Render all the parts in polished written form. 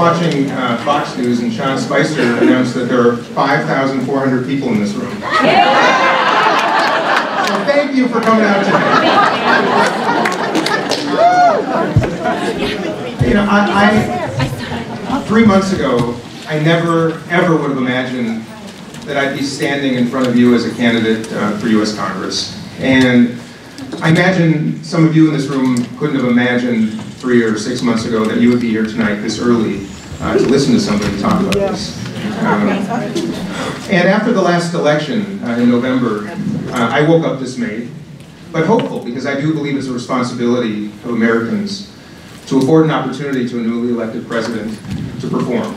watching Fox News, and Sean Spicer announced that there are 5,400 people in this room. So thank you for coming out today. You know, I 3 months ago, I never, ever would have imagined that I'd be standing in front of you as a candidate for U.S. Congress. And I imagine some of you in this room couldn't have imagined 3 or 6 months ago that you would be here tonight this early to listen to somebody talk about this. And after the last election in November, I woke up dismayed, but hopeful, because I do believe it's a responsibility of Americans to afford an opportunity to a newly elected president to perform.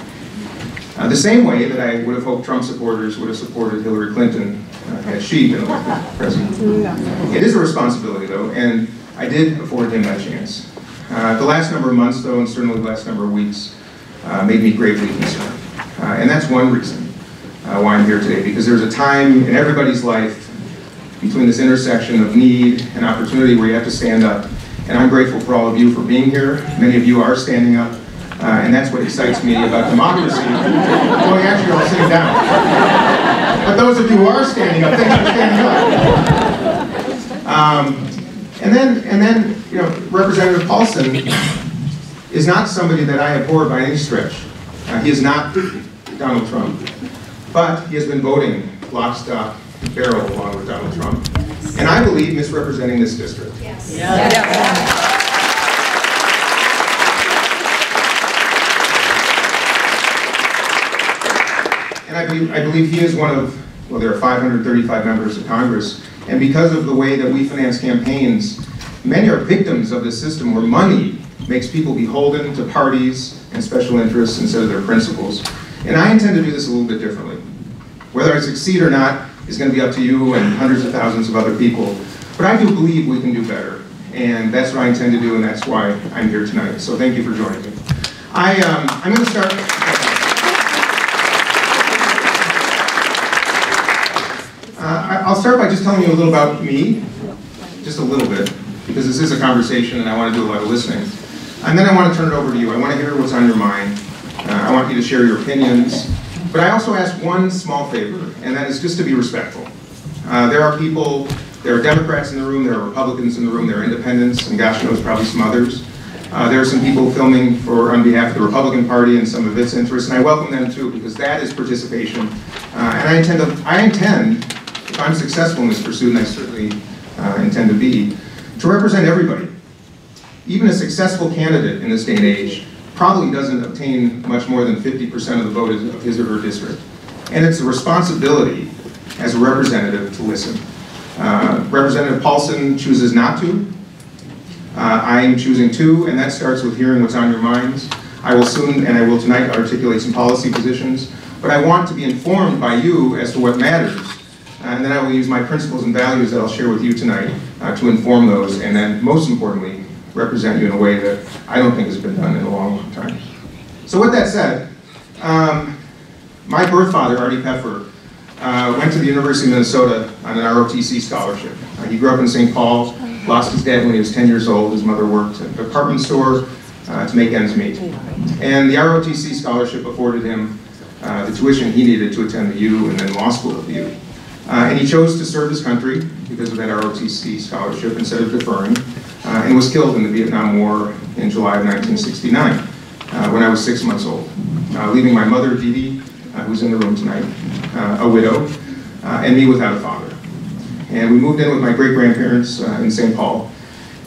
The same way that I would have hoped Trump supporters would have supported Hillary Clinton had she been elected president. It is a responsibility, though, and I did afford him that chance. The last number of months, though, and certainly the last number of weeks, made me gravely concerned. And that's one reason why I'm here today, because there's a time in everybody's life between this intersection of need and opportunity where you have to stand up. And I'm grateful for all of you for being here. Many of you are standing up. And that's what excites me about democracy. Well, actually, you're all sitting down. But those of you who are standing up, thanks for standing up. And then, you know, Representative Paulsen is not somebody that I abhor by any stretch. He is not Donald Trump, but he has been voting lock, stock, barrel along with Donald Trump, and I believe misrepresenting this district. Yes. Yes. Yes. And I believe he is one of, well, there are 535 members of Congress, and because of the way that we finance campaigns, many are victims of this system where money makes people beholden to parties and special interests instead of their principles. And I intend to do this a little bit differently. Whether I succeed or not is going to be up to you and hundreds of thousands of other people, but I do believe we can do better, and that's what I intend to do, and that's why I'm here tonight. So thank you for joining me. I'm going to start. I'll start by just telling you a little about me, just a little bit, because this is a conversation and I want to do a lot of listening. And then I want to turn it over to you. I want to hear what's on your mind. I want you to share your opinions. But I also ask one small favor, and that is just to be respectful. There are people, there are Democrats in the room, there are Republicans in the room, there are independents, and gosh knows probably some others. There are some people filming on behalf of the Republican Party and some of its interests, and I welcome them too, because that is participation. And I intend, if I'm successful in this pursuit, and I certainly intend to be, to represent everybody. Even a successful candidate in this day and age probably doesn't obtain much more than 50% of the vote of his or her district. And it's a responsibility as a representative to listen. Representative Paulsen chooses not to. I am choosing to, and that starts with hearing what's on your minds. I will soon, and I will tonight, articulate some policy positions, but I want to be informed by you as to what matters. And then I will use my principles and values that I'll share with you tonight to inform those, and then most importantly, represent you in a way that I don't think has been done in a long, long time. So with that said, my birth father, Artie Peffer, went to the University of Minnesota on an ROTC scholarship. He grew up in St. Paul, lost his dad when he was 10 years old. His mother worked at a department store to make ends meet. And the ROTC scholarship afforded him the tuition he needed to attend the U and then law school at the U. And he chose to serve his country because of that ROTC scholarship instead of deferring, and was killed in the Vietnam War in July of 1969 when I was 6 months old, leaving my mother, Dee Dee, who's in the room tonight, a widow, and me without a father. And we moved in with my great-grandparents in St. Paul,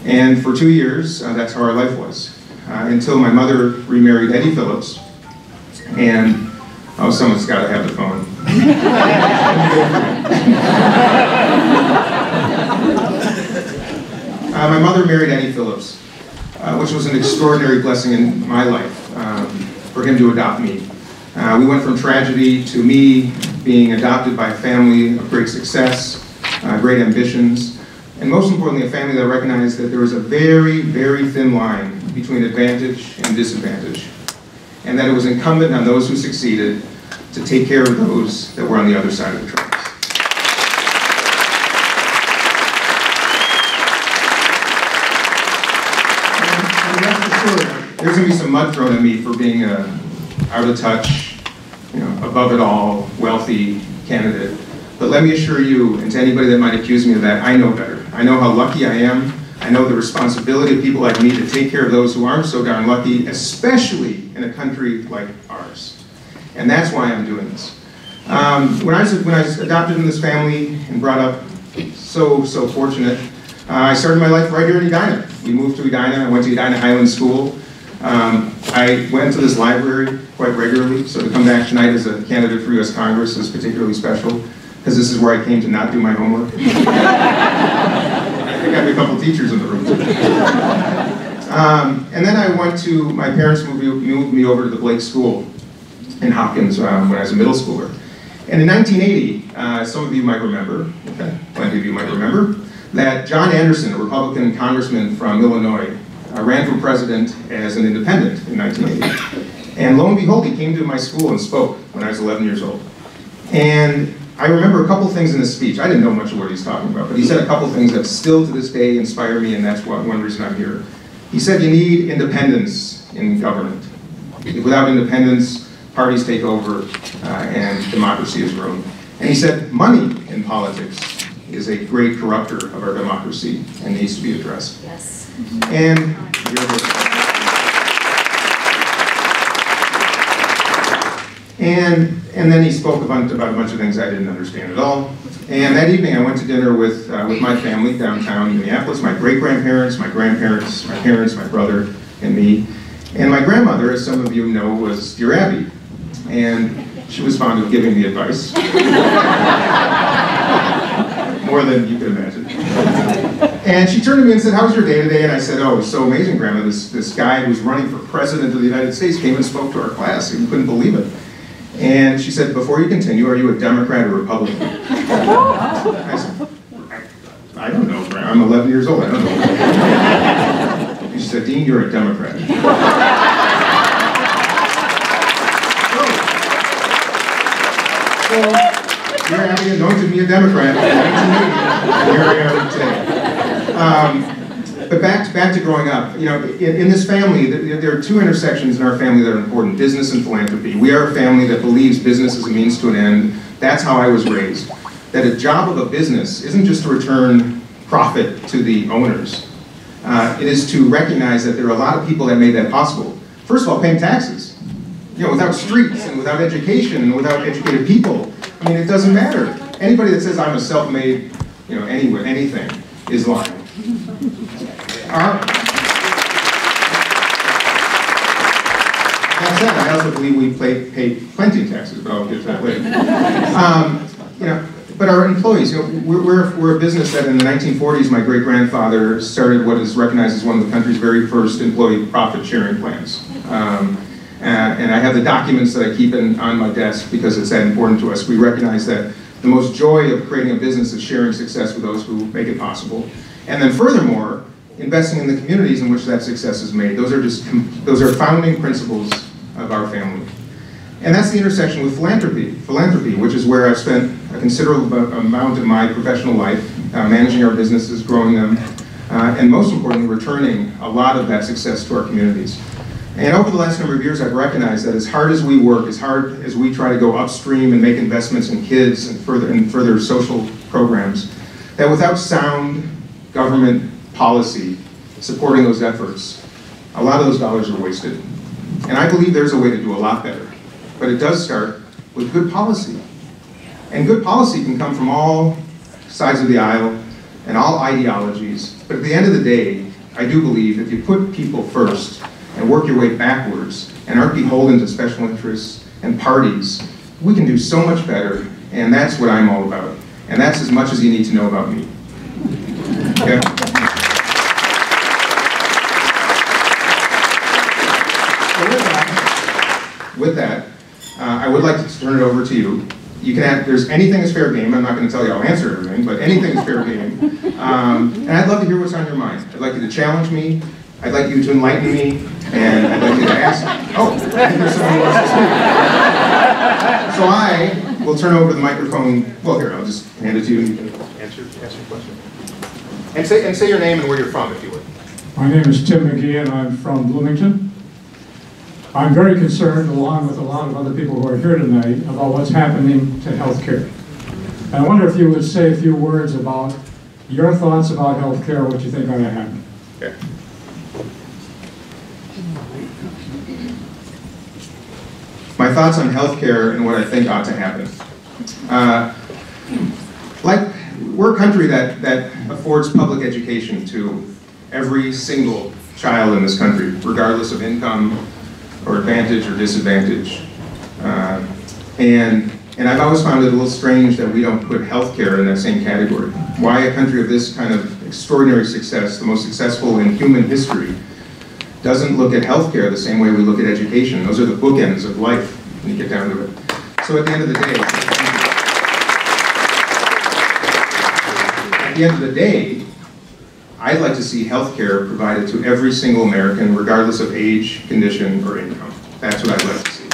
and for 2 years, that's how our life was, until my mother remarried Eddie Phillips, and oh, someone's got to have the phone. My mother married Eddie Phillips, which was an extraordinary blessing in my life, for him to adopt me. We went from tragedy to me being adopted by a family of great success, great ambitions, and most importantly, a family that recognized that there was a very, very thin line between advantage and disadvantage, and that it was incumbent on those who succeeded to take care of those that were on the other side of the tracks. And rest assured, there's going to be some mud thrown at me for being a out of touch, above it all, wealthy candidate. But let me assure you, and to anybody that might accuse me of that, I know better. I know how lucky I am. I know the responsibility of people like me to take care of those who aren't so darn lucky, especially in a country like ours. And that's why I'm doing this. When I was adopted in this family and brought up, so fortunate, I started my life right here in Edina. We moved to Edina. I went to Edina Highland School. I went to this library quite regularly, so to come back tonight as a candidate for U.S. Congress is particularly special, because this is where I came to not do my homework. I think I have a couple teachers in the room. And then I went to, my parents moved me over to the Blake School in Hopkins when I was a middle schooler. And in 1980, some of you might remember, okay, plenty of you might remember, that John Anderson, a Republican congressman from Illinois, ran for president as an independent in 1980. And lo and behold, he came to my school and spoke when I was 11 years old. And I remember a couple things in his speech. I didn't know much of what he was talking about, but he said a couple things that still to this day inspire me, and that's one reason I'm here. He said you need independence in government. Without independence, parties take over and democracy is ruined. And he said money in politics is a great corrupter of our democracy and needs to be addressed. Yes. And And then he spoke about a bunch of things I didn't understand at all. And that evening I went to dinner with my family downtown Minneapolis, my great-grandparents, my grandparents, my parents, my brother, and me. And my grandmother, as some of you know, was Dear Abby. And she was fond of giving me advice. More than you could imagine. And she turned to me and said, "How was your day today?" And I said, "Oh, it was so amazing, Grandma. This guy who's running for president of the United States came and spoke to our class, and you couldn't believe it." And she said, "Before you continue, are you a Democrat or Republican?" I said, I don't know, Grandma. I'm 11 years old. I don't know. And she said, "Dean, you're a Democrat." So Dear Abby anointed me a Democrat in 1980. Here I am today. But back to growing up, in this family, there are two intersections in our family that are important: business and philanthropy. We are a family that believes business is a means to an end. That's how I was raised. That a job of a business isn't just to return profit to the owners. It is to recognize that there are a lot of people that made that possible. First of all, paying taxes. Without streets and without education and without educated people, it doesn't matter. Anybody that says I'm a self-made, anything is lying. That said, I also believe we pay plenty of taxes, but I'll get to that later. But our employees, we're a business that in the 1940s, my great-grandfather started what is recognized as one of the country's very first employee profit-sharing plans. And I have the documents that I keep on my desk because it's that important to us. We recognize that the most joy of creating a business is sharing success with those who make it possible. And then furthermore, investing in the communities in which that success is made. Those are founding principles of our family. And that's the intersection with philanthropy, which is where I've spent a considerable amount of my professional life managing our businesses, growing them, and most importantly, returning a lot of that success to our communities. And over the last number of years, I've recognized that as hard as we work, as hard as we try to go upstream and make investments in kids and further social programs, that without sound government policy supporting those efforts, a lot of those dollars are wasted. And I believe there's a way to do a lot better. But it does start with good policy. And good policy can come from all sides of the aisle and all ideologies. But at the end of the day, I do believe if you put people first and work your way backwards and aren't beholden to special interests and parties, we can do so much better. And that's what I'm all about. And that's as much as you need to know about me. Okay? So with that, I would like to turn it over to you. You can add, there's anything is fair game. I'm not going to tell you I'll answer everything, but anything is fair game. And I'd love to hear what's on your mind. I'd like you to challenge me. I'd like you to enlighten me. And I'd like you to ask. Oh, I think there's someone who wants to speak. So I will turn over the microphone. Well, here, I'll just hand it to you and you can ask your question. And say your name and where you're from, if you would. My name is Tim McGee, and I'm from Bloomington. I'm very concerned, along with a lot of other people who are here tonight, about what's happening to healthcare. And I wonder if you would say a few words about your thoughts about healthcare, what you think ought to happen. Okay. My thoughts on healthcare and what I think ought to happen. We're a country that affords public education to every single child in this country, regardless of income or advantage or disadvantage. And I've always found it a little strange that we don't put healthcare in that same category. Why a country of this kind of extraordinary success, the most successful in human history, doesn't look at healthcare the same way we look at education. Those are the bookends of life when you get down to it. So at the end of the day, I'd like to see healthcare provided to every single American, regardless of age, condition, or income. That's what I'd like to see.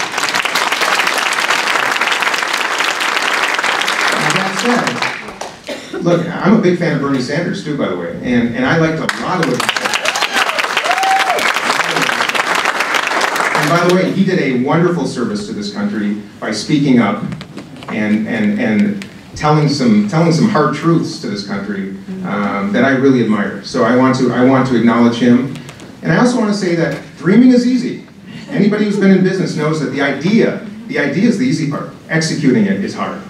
Look, I'm a big fan of Bernie Sanders too, by the way, and I liked a lot of what he said. And by the way, he did a wonderful service to this country by speaking up and telling some hard truths to this country that I really admire. So I want to acknowledge him, and I also want to say that dreaming is easy. Anybody who's been in business knows that the idea is the easy part. Executing it is hard.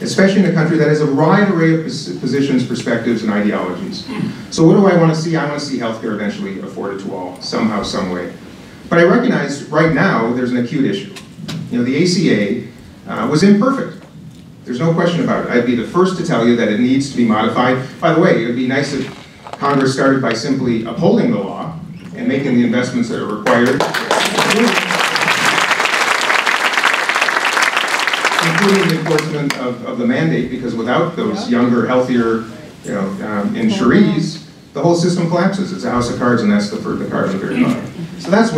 Especially in a country that has a wide array of positions, perspectives, and ideologies. So what do I want to see? I want to see healthcare eventually afforded to all, somehow, some way. But I recognize right now there's an acute issue. You know, the ACA was imperfect. There's no question about it. I'd be the first to tell you that it needs to be modified. By the way, it would be nice if Congress started by simply upholding the law and making the investments that are required. Including the enforcement of the mandate, because without those younger, healthier, insurees, the whole system collapses. It's a house of cards, and that's the card on the very bottom. So that's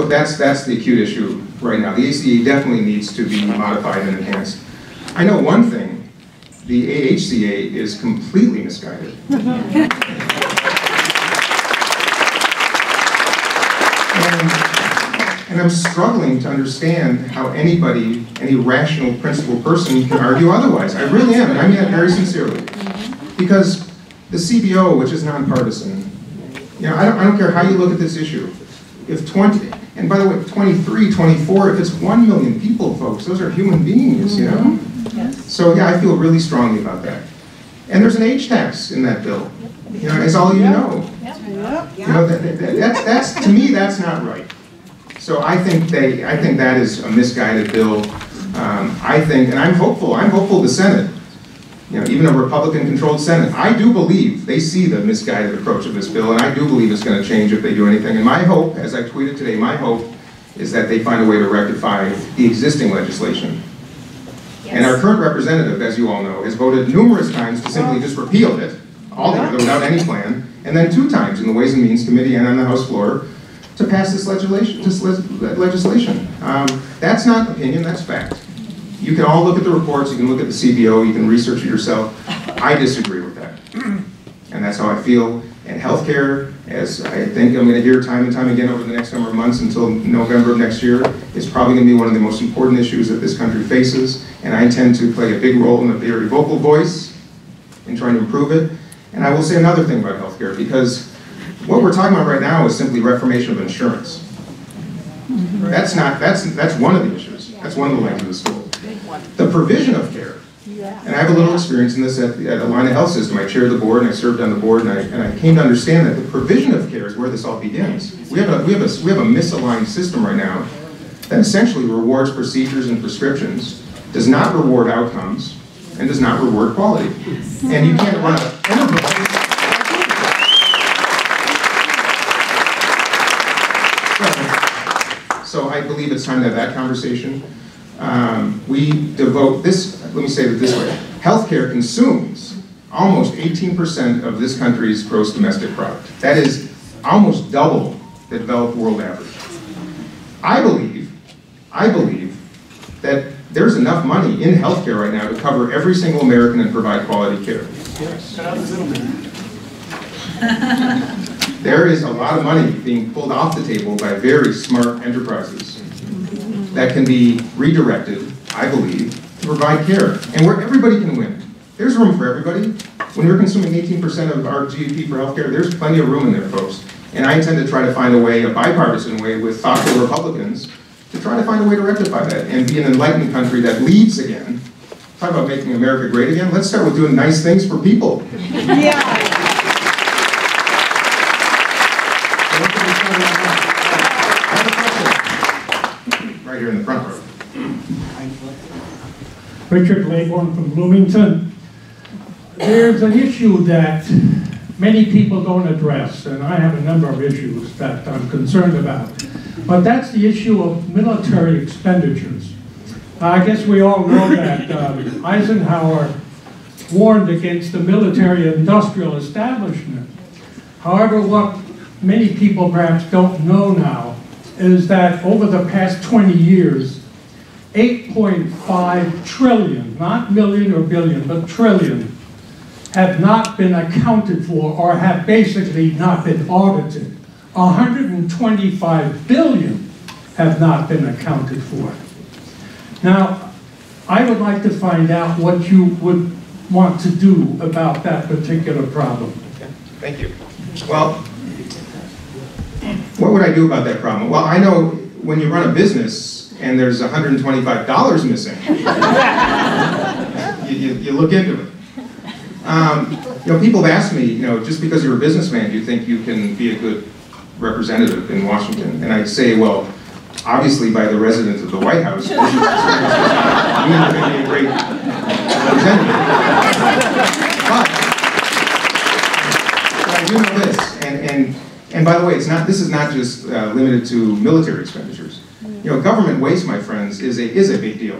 the acute issue right now. The ACA definitely needs to be modified and enhanced. I know one thing: the AHCA is completely misguided. And I'm struggling to understand how any rational, principled person can argue otherwise. I really am, and I mean that very sincerely. Because the CBO, which is nonpartisan, I don't care how you look at this issue. If 20, and by the way, 23, 24, if it's 1 million people, folks, those are human beings, you know? Yes. So yeah, I feel really strongly about that. And there's an age tax in that bill. You know, as all you know. You know, that's to me, that's not right. So I think that is a misguided bill. And I'm hopeful the Senate, even a Republican-controlled Senate, I do believe they see the misguided approach of this bill, and I do believe it's going to change if they do anything. And my hope, as I tweeted today, my hope is that they find a way to rectify the existing legislation. Yes. And our current representative, as you all know, has voted numerous times to simply just repeal it, altogether without any plan, and then 2 times in the Ways and Means Committee and on the House floor, to pass this legislation. That's not opinion, that's fact. You can all look at the reports, you can look at the CBO, you can research it yourself. I disagree with that. And that's how I feel. And healthcare, as I think I'm going to hear time and time again over the next number of months until November of next year, is probably going to be one of the most important issues that this country faces. And I intend to play a big role in a very vocal voice in trying to improve it. And I will say another thing about healthcare, because what we're talking about right now is simply reformation of insurance. That's one of the issues. That's one of the legs of the stool. The provision of care, and I have a little experience in this at the Line of Health System. I chaired the board and I served on the board, and I came to understand that the provision of care is where this all begins. We have a misaligned system right now that essentially rewards procedures and prescriptions, does not reward outcomes, and does not reward quality. And you can't run an enterprise. So I believe it's time to have that conversation. We devote this, let me say it this way, healthcare consumes almost 18% of this country's gross domestic product. That is almost double the developed world average. I believe that there's enough money in healthcare right now to cover every single American and provide quality care. Yes, cut out the middleman. There is a lot of money being pulled off the table by very smart enterprises. that can be redirected, I believe, to provide care, and where everybody can win. There's room for everybody. When you're consuming 18% of our GDP for healthcare, there's plenty of room in there, folks. And I intend to try to find a way, a bipartisan way, with thoughtful Republicans, to try to find a way to rectify that and be an enlightened country that leads again. Talk about making America great again. Let's start with doing nice things for people. Yeah. Right here in the front row. Richard Laybourne from Bloomington. There's an issue that many people don't address, and I have a number of issues that I'm concerned about. But that's the issue of military expenditures. I guess we all know that Eisenhower warned against the military-industrial establishment. However, what many people perhaps don't know now is that over the past 20 years, 8.5 trillion, not million or billion, but trillion, have not been accounted for or have basically not been audited. 125 billion have not been accounted for. Now, I would like to find out what you would want to do about that particular problem. Okay. Thank you. Well, what would I do about that problem? Well, I know when you run a business and there's $125 missing, you look into it. You know, people have asked me, you know, just because you're a businessman, do you think you can be a good representative in Washington? And I say, well, obviously by the residents of the White House, you're going to be a great representative. But I do know this, and by the way, this is not just limited to military expenditures. You know, government waste, my friends, is a big deal,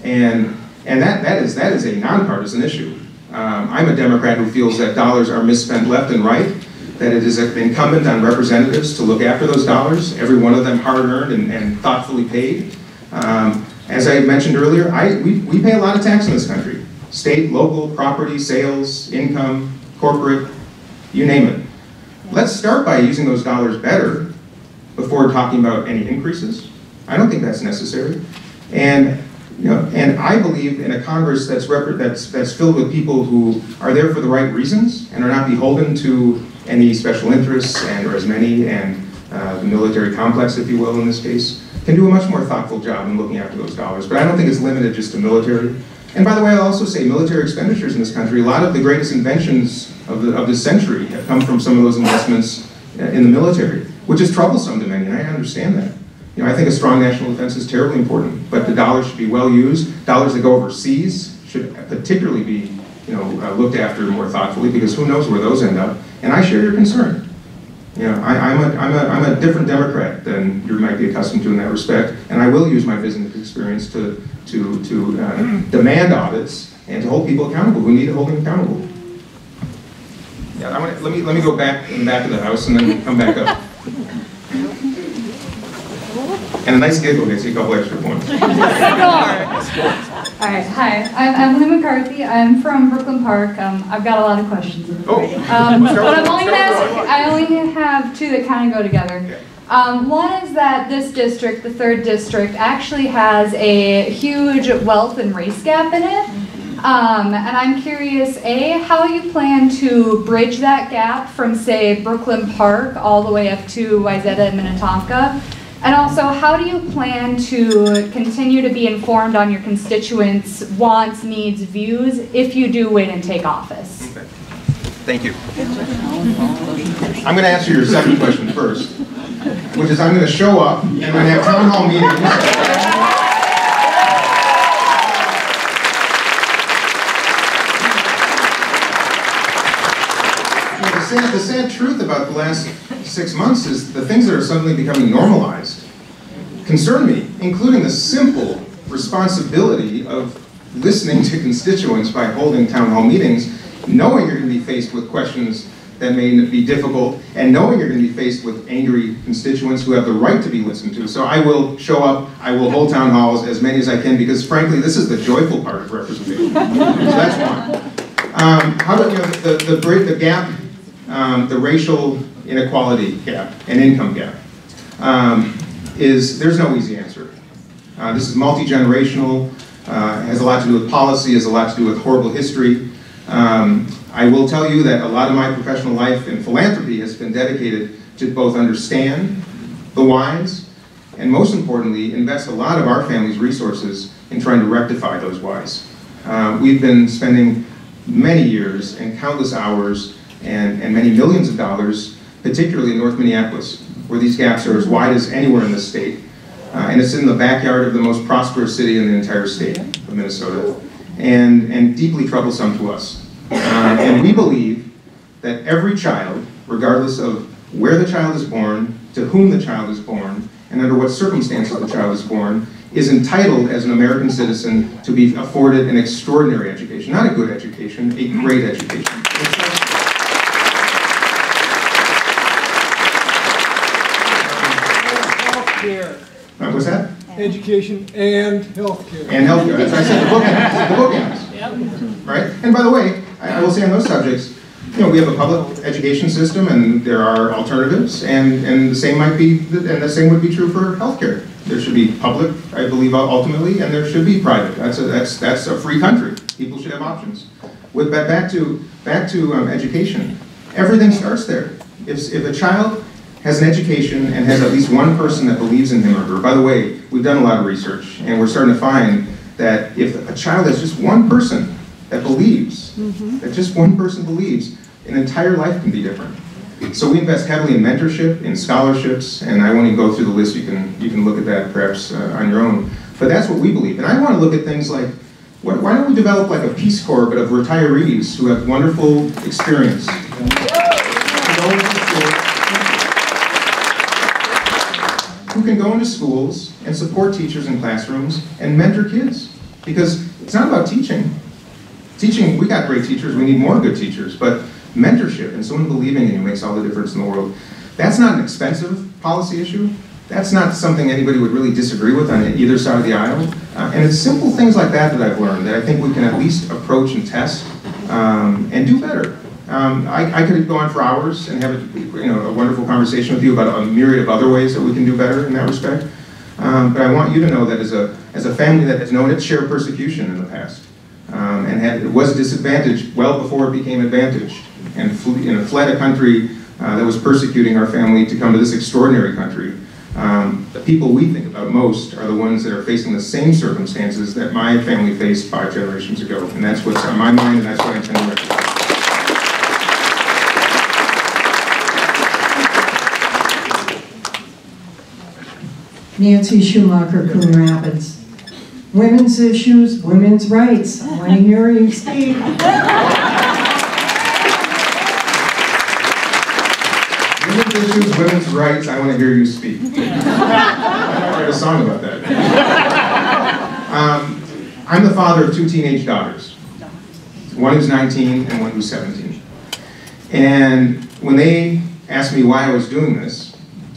and that is a nonpartisan issue. I'm a Democrat who feels that dollars are misspent left and right, that it is incumbent on representatives to look after those dollars, every one of them hard-earned and thoughtfully paid. As I mentioned earlier, we pay a lot of tax in this country. State, local, property, sales, income, corporate, you name it. Let's start by using those dollars better before talking about any increases. I don't think that's necessary. And you know, and I believe in a Congress that's filled with people who are there for the right reasons and are not beholden to any special interests or as many, and the military complex, if you will, in this case, can do a much more thoughtful job in looking after those dollars. But I don't think it's limited just to military. And by the way, I'll also say military expenditures in this country, a lot of the greatest inventions of this century have come from some of those investments in the military, which is troublesome to many, and I understand that. You know, I think a strong national defense is terribly important, but the dollars should be well used. Dollars that go overseas should particularly be, you know, looked after more thoughtfully, because who knows where those end up. And I share your concern. You know, I'm a different Democrat than you might be accustomed to in that respect, and I will use my business experience to demand audits and to hold people accountable who need holding accountable. Yeah, let me go back in the back of the house and then come back up. And a nice giggle gets you a couple extra points. All right, hi, I'm Emily McCarthy. I'm from Brooklyn Park. I've got a lot of questions. Oh, but I'm only going to ask, I only have two that kind of go together. Okay. One is that this district, the 3rd district, actually has a huge wealth and race gap in it. And I'm curious, A, how you plan to bridge that gap from, say, Brooklyn Park all the way up to Wayzata and Minnetonka? And also, how do you plan to continue to be informed on your constituents' wants, needs, views, if you do win and take office? Okay. Thank you. I'm going to answer your second question first, which is I'm going to show up and I'm going to have town hall meetings. The sad truth about the last 6 months is the things that are suddenly becoming normalized concern me, including the simple responsibility of listening to constituents by holding town hall meetings, knowing you're going to be faced with questions that may be difficult, and knowing you're going to be faced with angry constituents who have the right to be listened to. So I will show up, I will hold town halls, as many as I can, because frankly, this is the joyful part of representation. So that's one. How do you know, the gap, the racial inequality gap and income gap, there's no easy answer. This is multi-generational, has a lot to do with policy, has a lot to do with horrible history. I will tell you that a lot of my professional life in philanthropy has been dedicated to both understand the whys and, most importantly, invest a lot of our family's resources in trying to rectify those whys. We've been spending many years and countless hours and many millions of dollars, particularly in North Minneapolis, where these gaps are as wide as anywhere in the state. And it's in the backyard of the most prosperous city in the entire state of Minnesota, and deeply troublesome to us. And we believe that every child, regardless of where the child is born, to whom the child is born, and under what circumstances the child is born, is entitled as an American citizen to be afforded an extraordinary education. Not a good education, a great education. Healthcare. What's that? Education and healthcare. And healthcare. As I said, the bookends. Right? And by the way, I will say on those subjects, you know, we have a public education system, and there are alternatives, and the same might be, and the same would be true for healthcare. There should be public, I believe, ultimately, and there should be private. That's a free country. People should have options. With back to education, everything starts there. If a child has an education and has at least one person that believes in him or her. By the way, we've done a lot of research, and we're starting to find that if a child has just one person that believes, that just one person believes, an entire life can be different. So we invest heavily in mentorship, in scholarships, and I won't even go through the list. You can look at that perhaps on your own. But that's what we believe. And I want to look at things like, why don't we develop like a Peace Corps, but of retirees who have wonderful experience. Who can go into schools and support teachers in classrooms and mentor kids. Because it's not about teaching. Teaching, we got great teachers, we need more good teachers, but mentorship and someone believing in you makes all the difference in the world. That's not an expensive policy issue. That's not something anybody would really disagree with on either side of the aisle. And it's simple things like that that I've learned that I think we can at least approach and test and do better. I could go on for hours and have a wonderful conversation with you about a myriad of other ways that we can do better in that respect. But I want you to know that as a family that has known its share of persecution in the past, and was disadvantaged well before it became advantaged, and fled a country that was persecuting our family to come to this extraordinary country. The people we think about most are the ones that are facing the same circumstances that my family faced 5 generations ago, and that's what's on my mind, and that's what I intend to recognize. Nancy Schumacher, Coon Rapids. Women's issues, women's rights. I want to hear you speak. Women's issues, women's rights, I want to hear you speak. I might write a song about that. I'm the father of 2 teenage daughters. One who's 19 and one who's 17. And when they asked me why I was doing this,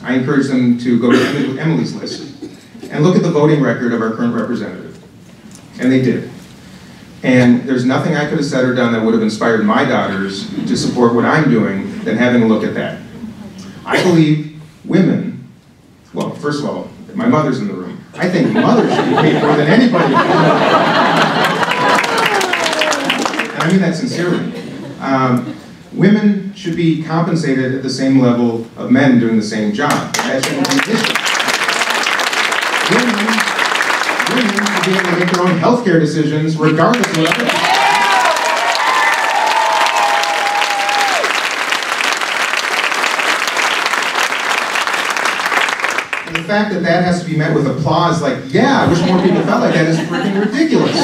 I encouraged them to go to Emily's list and look at the voting record of our current representative. And they did. And there's nothing I could have said or done that would have inspired my daughters to support what I'm doing than having a look at that. I believe women, well, first of all, my mother's in the room. I think mothers should be paid more than anybody. And I mean that sincerely. Women should be compensated at the same level of men doing the same job. That shouldn't be an issue. Women should be able to make their own healthcare decisions regardless of what other people. And the fact that that has to be met with applause like, yeah, I wish more people felt like that is freaking ridiculous.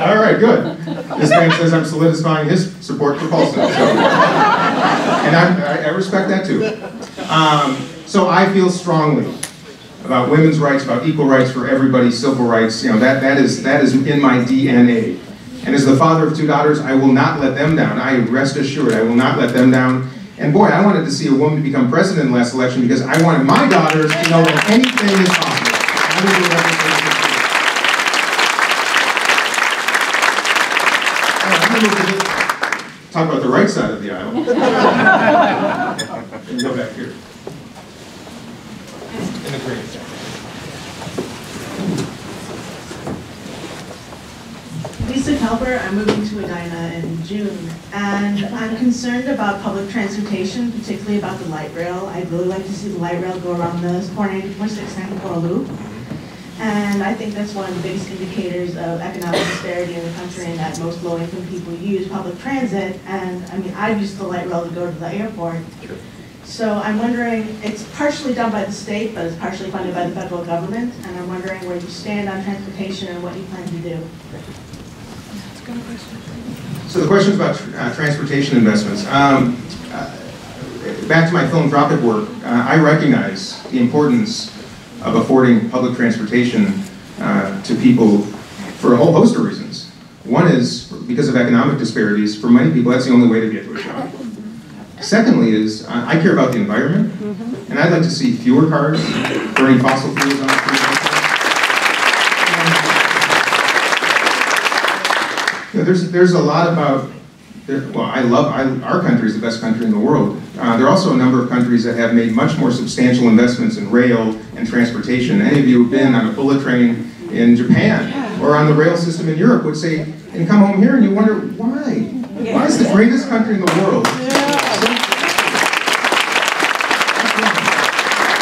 All right, good. This man says I'm solidifying his support for Paulsen. And I respect that too. So I feel strongly about women's rights, about equal rights for everybody, civil rights. You know, that is in my DNA. And as the father of 2 daughters, I will not let them down. I rest assured, I will not let them down. And boy, I wanted to see a woman become president in the last election because I wanted my daughters to know that anything is possible. talk about the right side of the aisle. And go back here. In the green. Lisa Kelber, I'm moving to Edina in June, and I'm concerned about public transportation, particularly about the light rail. I'd really like to see the light rail go around the 494 loop. And I think that's one of the biggest indicators of economic disparity in the country, and that most low-income people use public transit. And I mean, I've used the light rail to go to the airport. Sure. So I'm wondering, it's partially done by the state, but it's partially funded by the federal government. And I'm wondering where you stand on transportation and what you plan to do. So the question's about transportation investments. Back to my philanthropic work, I recognize the importance of affording public transportation to people for a whole host of reasons. One is because of economic disparities. For many people, that's the only way to get to a job. Secondly is, I care about the environment, and I'd like to see fewer cars burning fossil fuels on the street. You know, there's a lot about, well, our country is the best country in the world. There are also a number of countries that have made much more substantial investments in rail and transportation. Any of you who've been on a bullet train in Japan or on the rail system in Europe would say, and come home here and you wonder, why? Why is the greatest country in the world?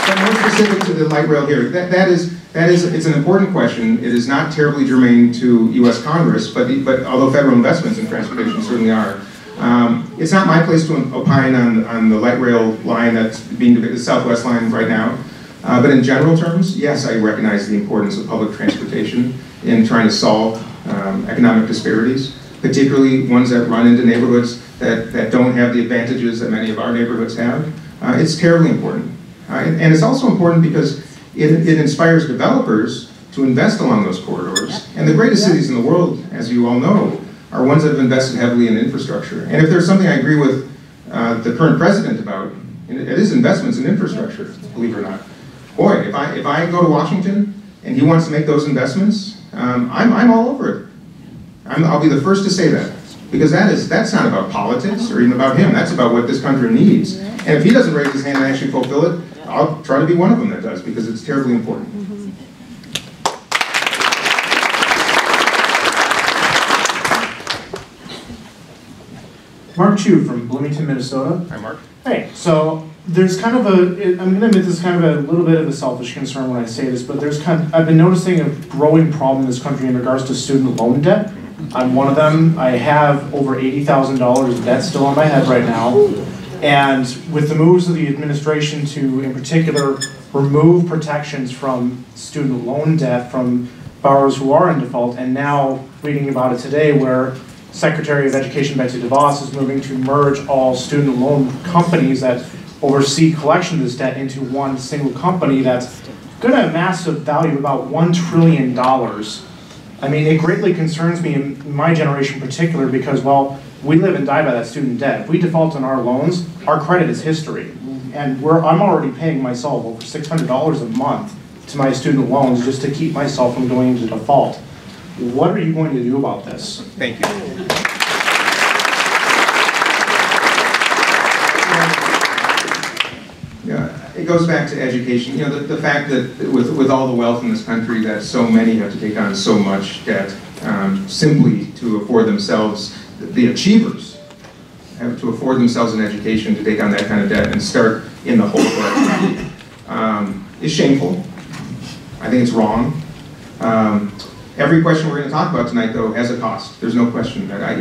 So more specific to the light rail here, it's an important question. It is not terribly germane to U.S. Congress, but although federal investments in transportation certainly are. It's not my place to opine on the light rail line that's being debated, the Southwest line right now. But in general terms, yes, I recognize the importance of public transportation in trying to solve economic disparities, particularly ones that run into neighborhoods that don't have the advantages that many of our neighborhoods have. It's terribly important. And it's also important because it inspires developers to invest along those corridors. And the greatest cities in the world, as you all know, are ones that have invested heavily in infrastructure. And if there's something I agree with the current president about, it is investments in infrastructure, believe it or not. Boy, if I go to Washington and he wants to make those investments, I'm all over it. I'll be the first to say that. Because that's not about politics or even about him. That's about what this country needs. And if he doesn't raise his hand and actually fulfill it, I'll try to be one of them that does, because it's terribly important. Mark Chu from Bloomington, Minnesota. Hi, Mark. Hey, so there's kind of I'm going to admit this is kind of a little bit of a selfish concern when I say this, but I've been noticing a growing problem in this country in regards to student loan debt. I'm one of them. I have over $80,000 of debt still on my head right now. And with the moves of the administration to, in particular, remove protections from student loan debt from borrowers who are in default, and now reading about it today where Secretary of Education Betsy DeVos is moving to merge all student loan companies that oversee collection of this debt into one single company that's going to amass a value of about $1 trillion. I mean, it greatly concerns me in my generation in particular because, well, we live and die by that student debt. If we default on our loans, our credit is history. And I'm already paying myself over $600 a month to my student loans just to keep myself from going into default. What are you going to do about this? Thank you. Yeah, it goes back to education. You know, the fact that with all the wealth in this country, that so many have to take on so much debt simply to afford themselves, the achievers have to afford themselves an education to take on that kind of debt and start in the hole is shameful. I think it's wrong. Every question we're going to talk about tonight, though, has a cost. There's no question that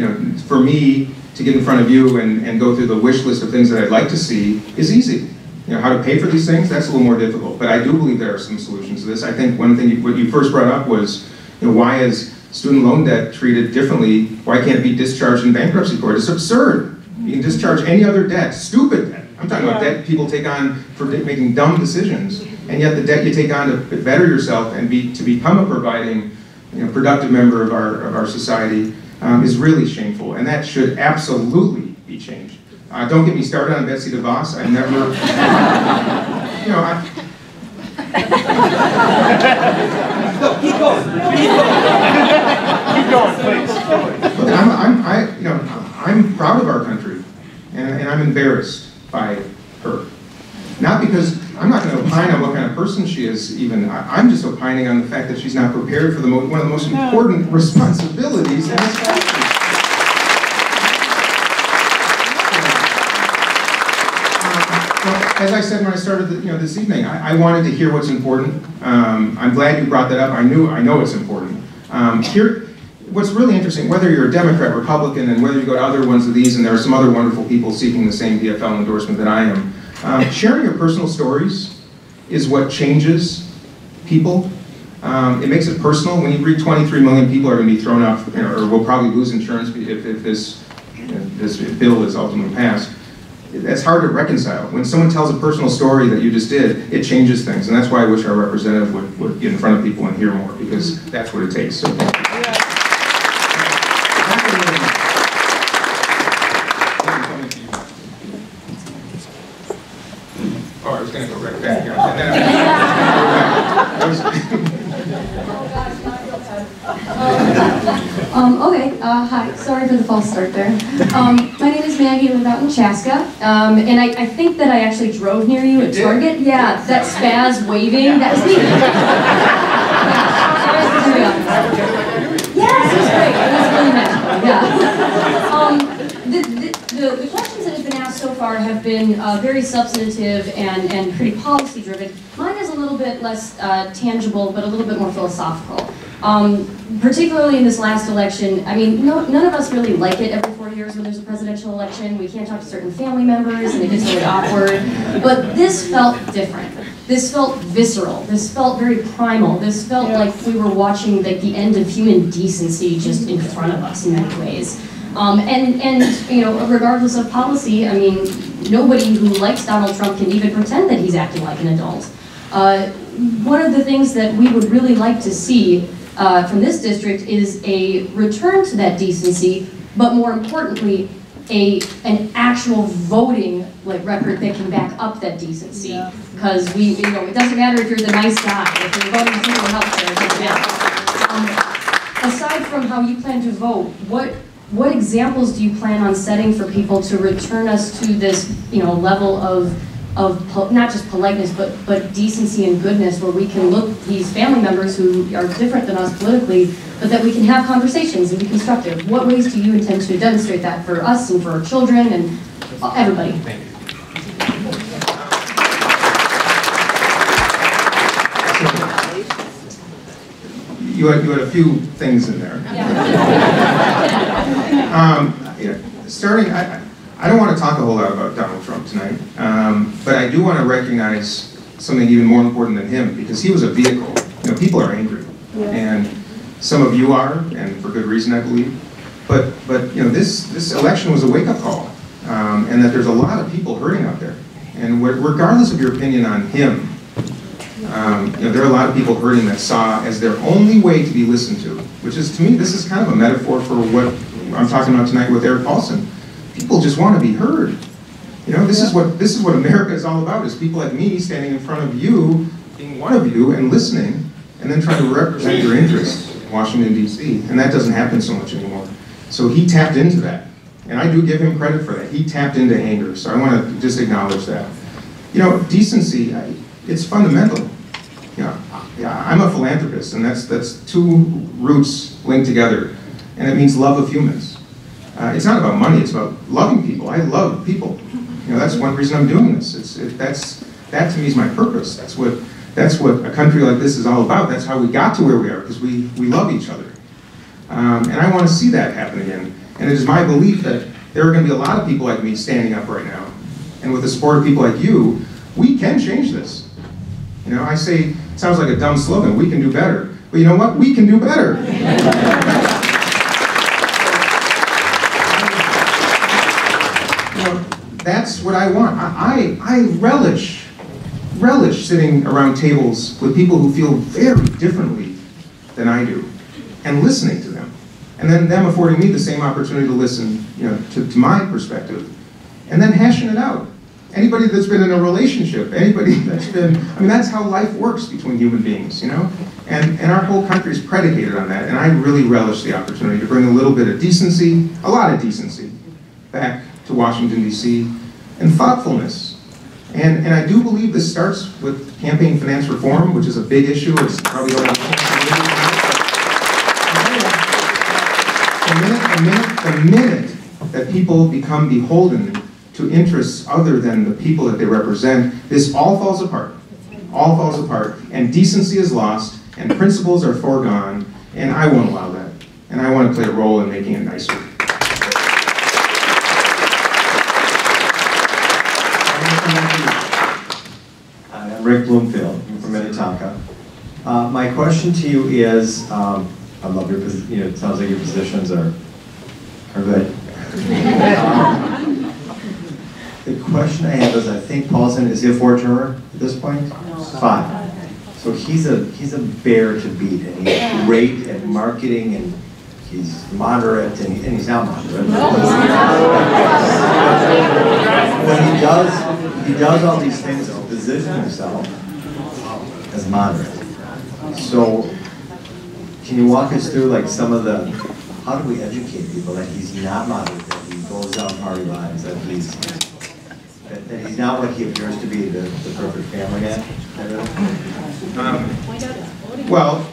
for me to get in front of you and go through the wish list of things that I'd like to see is easy. You know, how to pay for these things, that's a little more difficult. But I do believe there are some solutions to this. I think one thing what you first brought up was, why is student loan debt treated differently? Why can't it be discharged in bankruptcy court? It's absurd. You can discharge any other debt, stupid debt. I'm talking about debt people take on for making dumb decisions, and yet the debt you take on to better yourself and to become a providing, productive member of our society is really shameful, and that should absolutely be changed. Don't get me started on Betsy DeVos. I never, Keep going. Keep going. Keep going, please. Look, I'm I'm proud of our country, and I'm embarrassed by her. Not because, I'm not going to opine on what kind of person she is even, I'm just opining on the fact that she's not prepared for one of the most important responsibilities in this country. As I said when I started this evening, I wanted to hear what's important. I'm glad you brought that up. I know it's important. What's really interesting, whether you're a Democrat, Republican, and whether you go to other ones of these, and there are some other wonderful people seeking the same DFL endorsement that I am, sharing your personal stories is what changes people. It makes it personal. When you read 23 million people are going to be thrown off, or will probably lose insurance if this bill is ultimately passed. That's hard to reconcile. When someone tells a personal story that you just did, it changes things, and that's why I wish our representative would get in front of people and hear more, because that's what it takes. So thank you. Oh, I was going to go right back here. Okay, hi, sorry for the false start there. My name is Maggie, I live out in Chaska, and I think that I actually drove near you at Target. Yeah, that spaz waving, that was me. Yes, it was great, it was really magical, yeah. The questions that have been asked so far have been very substantive and pretty policy driven. Mine is a little bit less tangible, but a little bit more philosophical. Particularly in this last election, I mean, none of us really like it every 4 years when there's a presidential election. We can't talk to certain family members and it gets really awkward. But this felt different. This felt visceral. This felt very primal. This felt like we were watching like the end of human decency just in front of us in many ways. And you know, regardless of policy, I mean, nobody who likes Donald Trump can even pretend that he's acting like an adult. One of the things that we would really like to see from this district is a return to that decency, but more importantly, an actual voting record that can back up that decency. Because it doesn't matter if you're the nice guy, if you're voting for healthcare, it doesn't matter. Aside from how you plan to vote, what examples do you plan on setting for people to return us to this level of not just politeness, but decency and goodness, where we can look these family members who are different than us politically, but that we can have conversations and be constructive? What ways do you intend to demonstrate that for us and for our children and everybody? Thank you. You had a few things in there. Starting, I don't want to talk a whole lot about Donald Trump tonight, but I do want to recognize something even more important than him, because he was a vehicle. People are angry, and some of you are, and for good reason, I believe. But this election was a wake-up call, and that there's a lot of people hurting out there. And regardless of your opinion on him, there are a lot of people hurting that saw as their only way to be listened to, which is, to me, this is kind of a metaphor for what I'm talking about tonight with Erik Paulsen. People just want to be heard. This is what America is all about, is people like me standing in front of you, being one of you, and listening, and then trying to represent your interests in Washington, D.C. And that doesn't happen so much anymore. So he tapped into that. And I do give him credit for that. He tapped into anger. So I want to just acknowledge that. Decency, it's fundamental. I'm a philanthropist, and that's two roots linked together. And it means love of humans. It's not about money, it's about loving people. I love people. That's one reason I'm doing this. That to me is my purpose. That's what a country like this is all about. That's how we got to where we are, because we love each other. And I want to see that happen again. And it is my belief that there are going to be a lot of people like me standing up right now. And with the support of people like you, we can change this. I say, it sounds like a dumb slogan, we can do better. But you know what? We can do better. That's what I want. I relish sitting around tables with people who feel very differently than I do, and listening to them, and then them affording me the same opportunity to listen, to my perspective, and then hashing it out. Anybody that's been in a relationship, anybody that's been, that's how life works between human beings, and our whole country is predicated on that, and I really relish the opportunity to bring a little bit of decency, a lot of decency, back to Washington, D.C., and thoughtfulness. And I do believe this starts with campaign finance reform, which is a big issue. It's probably over the minute that people become beholden to interests other than the people that they represent, this all falls apart. All falls apart, and decency is lost, and principles are foregone, and I won't allow that. And I want to play a role in making it nicer. I'm Rick Bloomfield from Minnetonka. My question to you is, I love your, it sounds like your positions are good. The question I have is, I think Paulsen, is he a 4-termer at this point? No. 5. So he's a bear to beat, and he's great at marketing, and he's moderate, and he's not moderate. When he does all these things to position himself as moderate. So can you walk us through like some of the, how do we educate people that he's not moderate, that he goes down party lines, that he's not what he appears to be, the perfect family man? Well,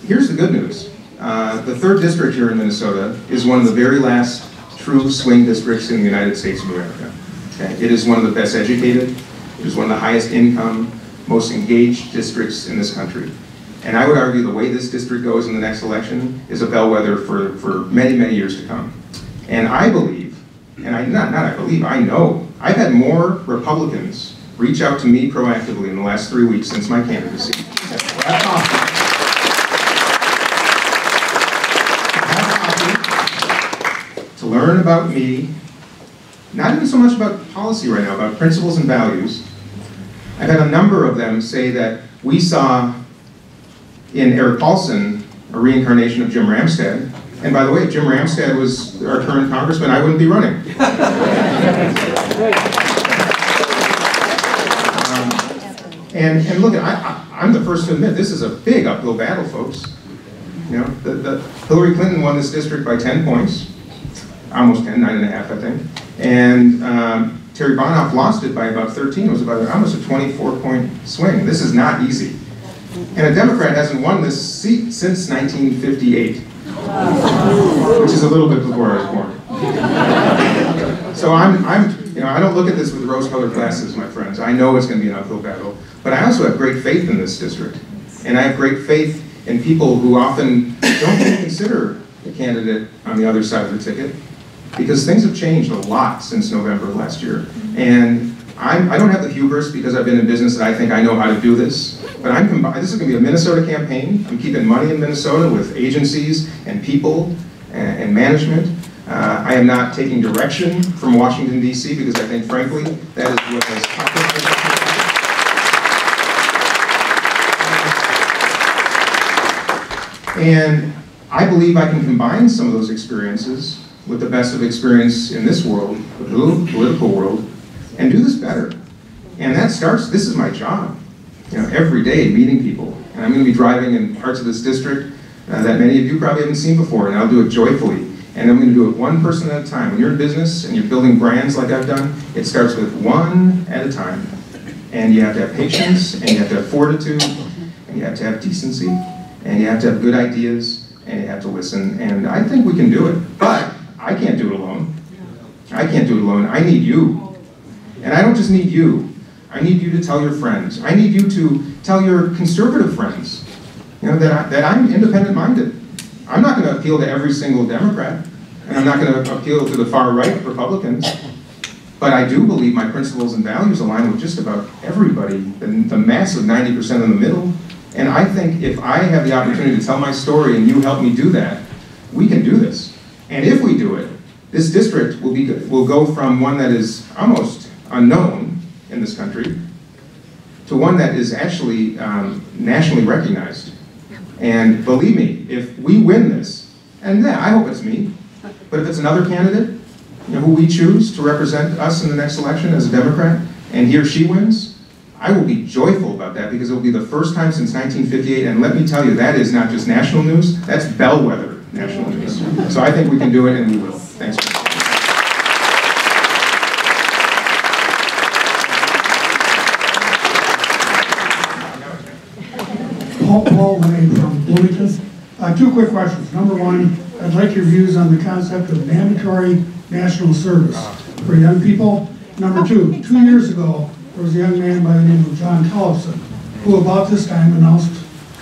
here's the good news. The 3rd district here in Minnesota is one of the very last true swing districts in the United States of America. Okay? It is one of the best educated, it is one of the highest income, most engaged districts in this country. And I would argue the way this district goes in the next election is a bellwether for many, many years to come. And I believe, and I know, I've had more Republicans reach out to me proactively in the last 3 weeks since my candidacy. To learn about me, not even so much about policy right now, about principles and values. I've had a number of them say that we saw in Erik Paulsen a reincarnation of Jim Ramstad. And by the way, if Jim Ramstad was our current congressman, I wouldn't be running. And look, I'm the first to admit this is a big uphill battle, folks. You know, Hillary Clinton won this district by 10 points, almost 10, 9.5, I think. And Terry Bonoff lost it by about 13. It was about almost a 24-point swing. This is not easy. And a Democrat hasn't won this seat since 1958, which is a little bit before I was born. So I don't look at this with rose-colored glasses, my friends. I know it's going to be an uphill battle, but I also have great faith in this district, and I have great faith in people who often don't even consider a candidate on the other side of the ticket, because things have changed a lot since November of last year. And I don't have the hubris because I've been in business that I think I know how to do this, but this is going to be a Minnesota campaign. I'm keeping money in Minnesota with agencies and people and management. I am not taking direction from Washington, D.C., because I think, frankly, that is what has happened. And I believe I can combine some of those experiences with the best of experience in this world, the political world, and do this better. And that starts, this is my job. You know, every day meeting people. And I'm going to be driving in parts of this district that many of you probably haven't seen before, and I'll do it joyfully. And I'm going to do it one person at a time. When you're in business and you're building brands like I've done, it starts with one at a time. And you have to have patience, and you have to have fortitude, and you have to have decency, and you have to have good ideas, and you have to listen. And I think we can do it. But I can't do it alone. I can't do it alone. I need you. And I don't just need you. I need you to tell your friends. I need you to tell your conservative friends, you know, that I'm independent-minded. I'm not going to appeal to every single Democrat, and I'm not going to appeal to the far-right Republicans, but I do believe my principles and values align with just about everybody, the massive 90% in the middle. And I think if I have the opportunity to tell my story and you help me do that, we can do this. And if we do it, this district will go from one that is almost unknown in this country to one that is actually nationally recognized. And believe me, if we win this, and yeah, I hope it's me, but if it's another candidate, you know, who we choose to represent us in the next election as a Democrat, and he or she wins, I will be joyful about that, because it will be the first time since 1958, and let me tell you, that is not just national news, that's bellwether national news. So I think we can do it, and we will. Thanks. Paul from Bloomington. Two quick questions. Number one, I'd like your views on the concept of mandatory national service for young people. Number two, 2 years ago, there was a young man by the name of John Phillips who about this time announced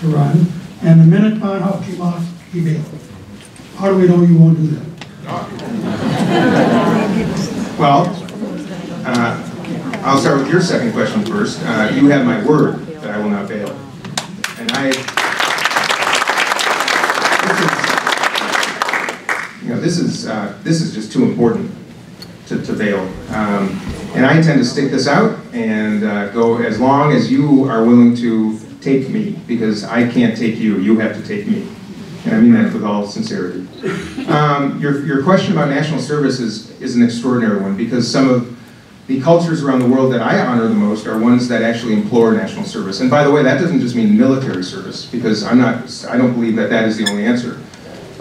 to run, and the minute Bond House came off, he bailed. How do we know you won't do that? Well, I'll start with your second question first. You have my word that I will not bail. And this is just too important to bail. And I intend to stick this out and go as long as you are willing to take me, because I can't take you, you have to take me. And I mean that with all sincerity. Your question about national service is an extraordinary one, because some of the cultures around the world that I honor the most are ones that actually implore national service. And by the way, that doesn't just mean military service, because I don't believe that that is the only answer.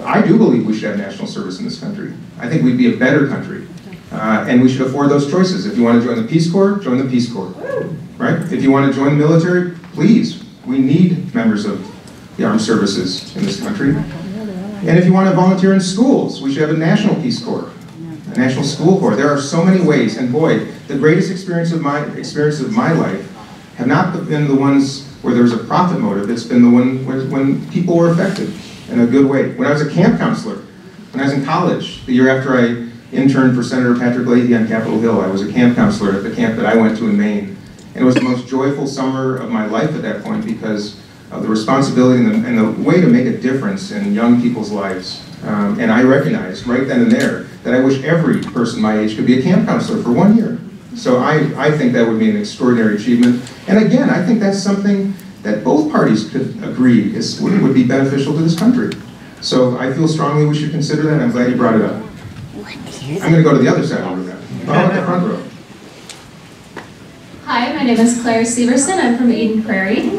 I do believe we should have national service in this country. I think we'd be a better country. And we should afford those choices. If you want to join the Peace Corps, join the Peace Corps. Right? If you want to join the military, please. We need members of the armed services in this country. And if you want to volunteer in schools, we should have a national Peace Corps, a national school corps. There are so many ways, and boy, the greatest experiences of my life have not been the ones where there's a profit motive. It's been the one when people were affected in a good way. When I was a camp counselor, when I was in college, the year after I interned for Senator Patrick Leahy on Capitol Hill, I was a camp counselor at the camp that I went to in Maine. And it was the most joyful summer of my life at that point, because of the responsibility and the way to make a difference in young people's lives. And I recognized right then and there that I wish every person my age could be a camp counselor for 1 year. So I think that would be an extraordinary achievement. And again, I think that's something that both parties could agree would be beneficial to this country. So I feel strongly we should consider that, and I'm glad you brought it up. I'm going to go to the other side of that. Oh, the front row. Hi, my name is Claire Severson. I'm from Eden Prairie.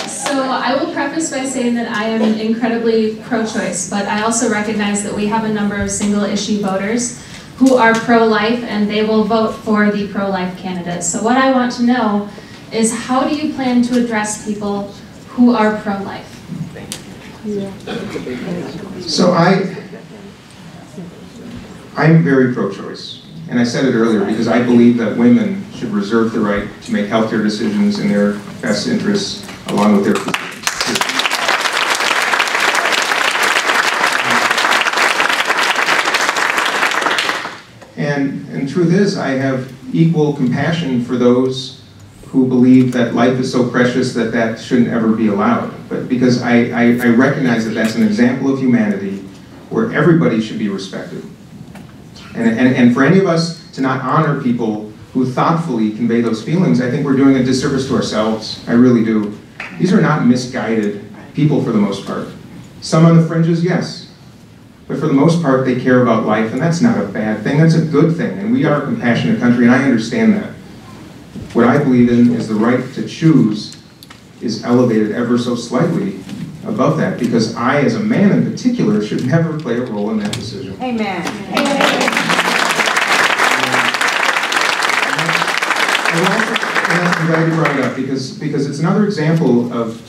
So I will preface by saying that I am incredibly pro-choice, but I also recognize that we have a number of single-issue voters who are pro-life, and they will vote for the pro-life candidate. So what I want to know is, how do you plan to address people who are pro-life? So I'm very pro-choice, and I said it earlier because I believe that women should reserve the right to make healthcare decisions in their best interests along with their physicians. And truth is, I have equal compassion for those who believe that life is so precious that that shouldn't ever be allowed. But because I recognize that that's an example of humanity where everybody should be respected. And for any of us to not honor people who thoughtfully convey those feelings, I think we're doing a disservice to ourselves. I really do. These are not misguided people for the most part. Some on the fringes, yes. But for the most part, they care about life, and that's not a bad thing. That's a good thing, and we are a compassionate country, and I understand that. What I believe in is the right to choose is elevated ever so slightly above that, because I, as a man in particular, should never play a role in that decision. Amen. I'm glad you brought it up, because it's another example of,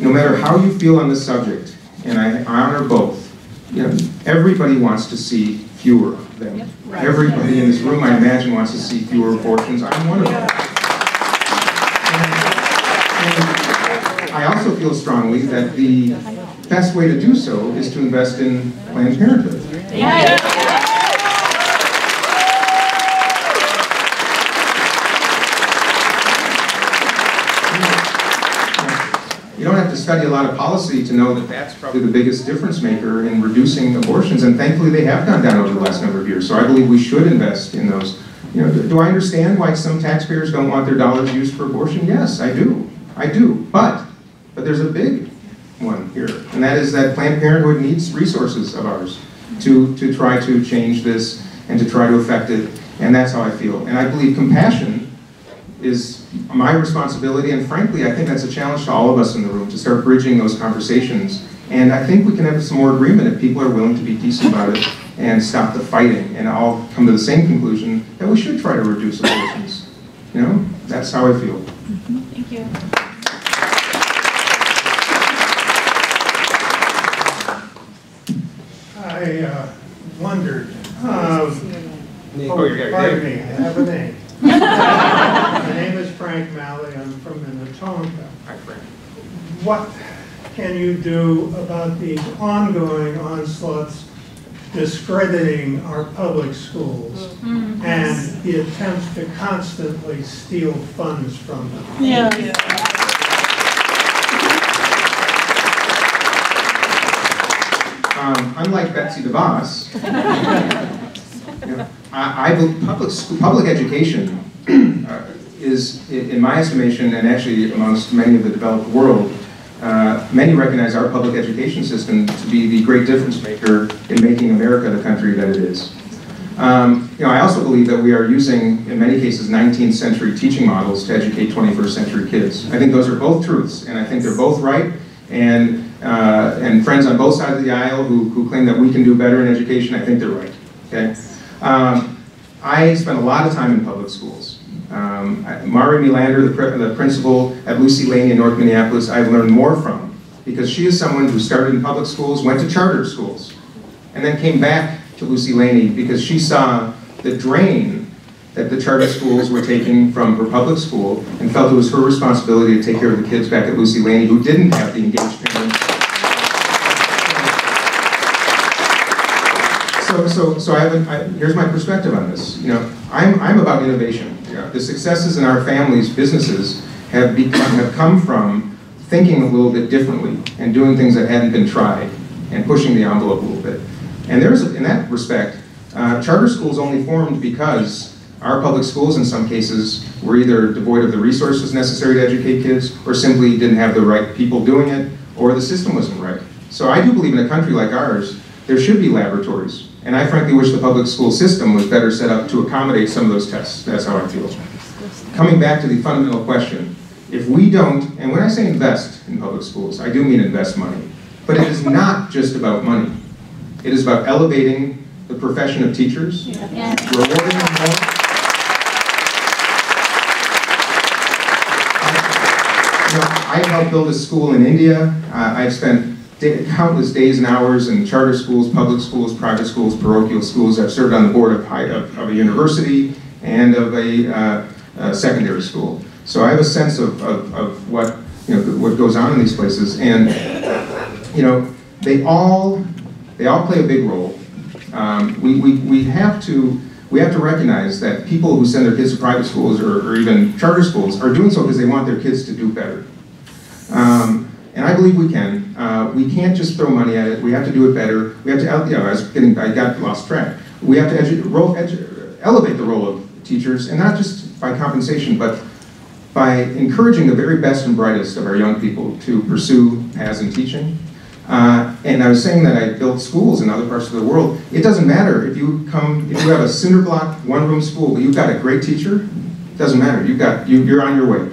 no matter how you feel on this subject, and I honor both, you know, everybody wants to see fewer of them. Yep. Right. Everybody in this room, I imagine, wants to see fewer abortions. I'm one of them. And I also feel strongly that the best way to do so is to invest in Planned Parenthood. Yeah. You don't have to study a lot of policy to know that that's probably the biggest difference maker in reducing abortions, and thankfully they have gone down over the last number of years. So I believe we should invest in those. You know, do I understand why some taxpayers don't want their dollars used for abortion? Yes, I do. I do. But there's a big one here, and that is that Planned Parenthood needs resources of ours to try to change this and to try to affect it, and that's how I feel. And I believe compassion is my responsibility, and frankly, I think that's a challenge to all of us in the room, to start bridging those conversations. And I think we can have some more agreement if people are willing to be decent about it and stop the fighting, and all come to the same conclusion that we should try to reduce abortions. You know, that's how I feel. Thank you. I wondered. Pardon me, I have a name. My name is Frank Malley. I'm from Minnetonka. Hi, Frank. What can you do about these ongoing onslaughts discrediting our public schools and the attempts to constantly steal funds from them? Unlike Betsy DeVos, public education is, in my estimation, and actually amongst many of the developed world, many recognize our public education system to be the great difference maker in making America the country that it is. I also believe that we are using, in many cases, 19th century teaching models to educate 21st century kids. I think those are both truths, and I think they're both right. And friends on both sides of the aisle who claim that we can do better in education, I think they're right. Okay. I spent a lot of time in public schools. Mari Melander, the principal at Lucy Laney in North Minneapolis, I've learned more from, because she is someone who started in public schools, went to charter schools, and then came back to Lucy Laney because she saw the drain that the charter schools were taking from her public school and felt it was her responsibility to take care of the kids back at Lucy Laney who didn't have the engaged parents. So here's my perspective on this. I'm about innovation. The successes in our families' businesses have come from thinking a little bit differently and doing things that hadn't been tried and pushing the envelope a little bit. And in that respect, charter schools only formed because our public schools, in some cases, were either devoid of the resources necessary to educate kids, or simply didn't have the right people doing it, or the system wasn't right. So I do believe in a country like ours, there should be laboratories. And I frankly wish the public school system was better set up to accommodate some of those tests. That's how I feel. Coming back to the fundamental question, if we don't, and when I say invest in public schools, I do mean invest money, but it is not just about money. It is about elevating the profession of teachers, rewarding them more. I helped build a school in India. I've spent countless days and hours in charter schools, public schools, private schools, parochial schools. I've served on the board of a university and of a secondary school. So I have a sense of what goes on in these places, and they all play a big role. We have to recognize that people who send their kids to private schools or even charter schools are doing so because they want their kids to do better. And I believe we can. We can't just throw money at it. We have to do it better. We have to, I got lost track. We have to elevate the role of teachers, and not just by compensation, but by encouraging the very best and brightest of our young people to pursue paths in teaching. And I was saying that I built schools in other parts of the world. It doesn't matter if you have a cinder block, one-room school, but you've got a great teacher. It doesn't matter. You're on your way.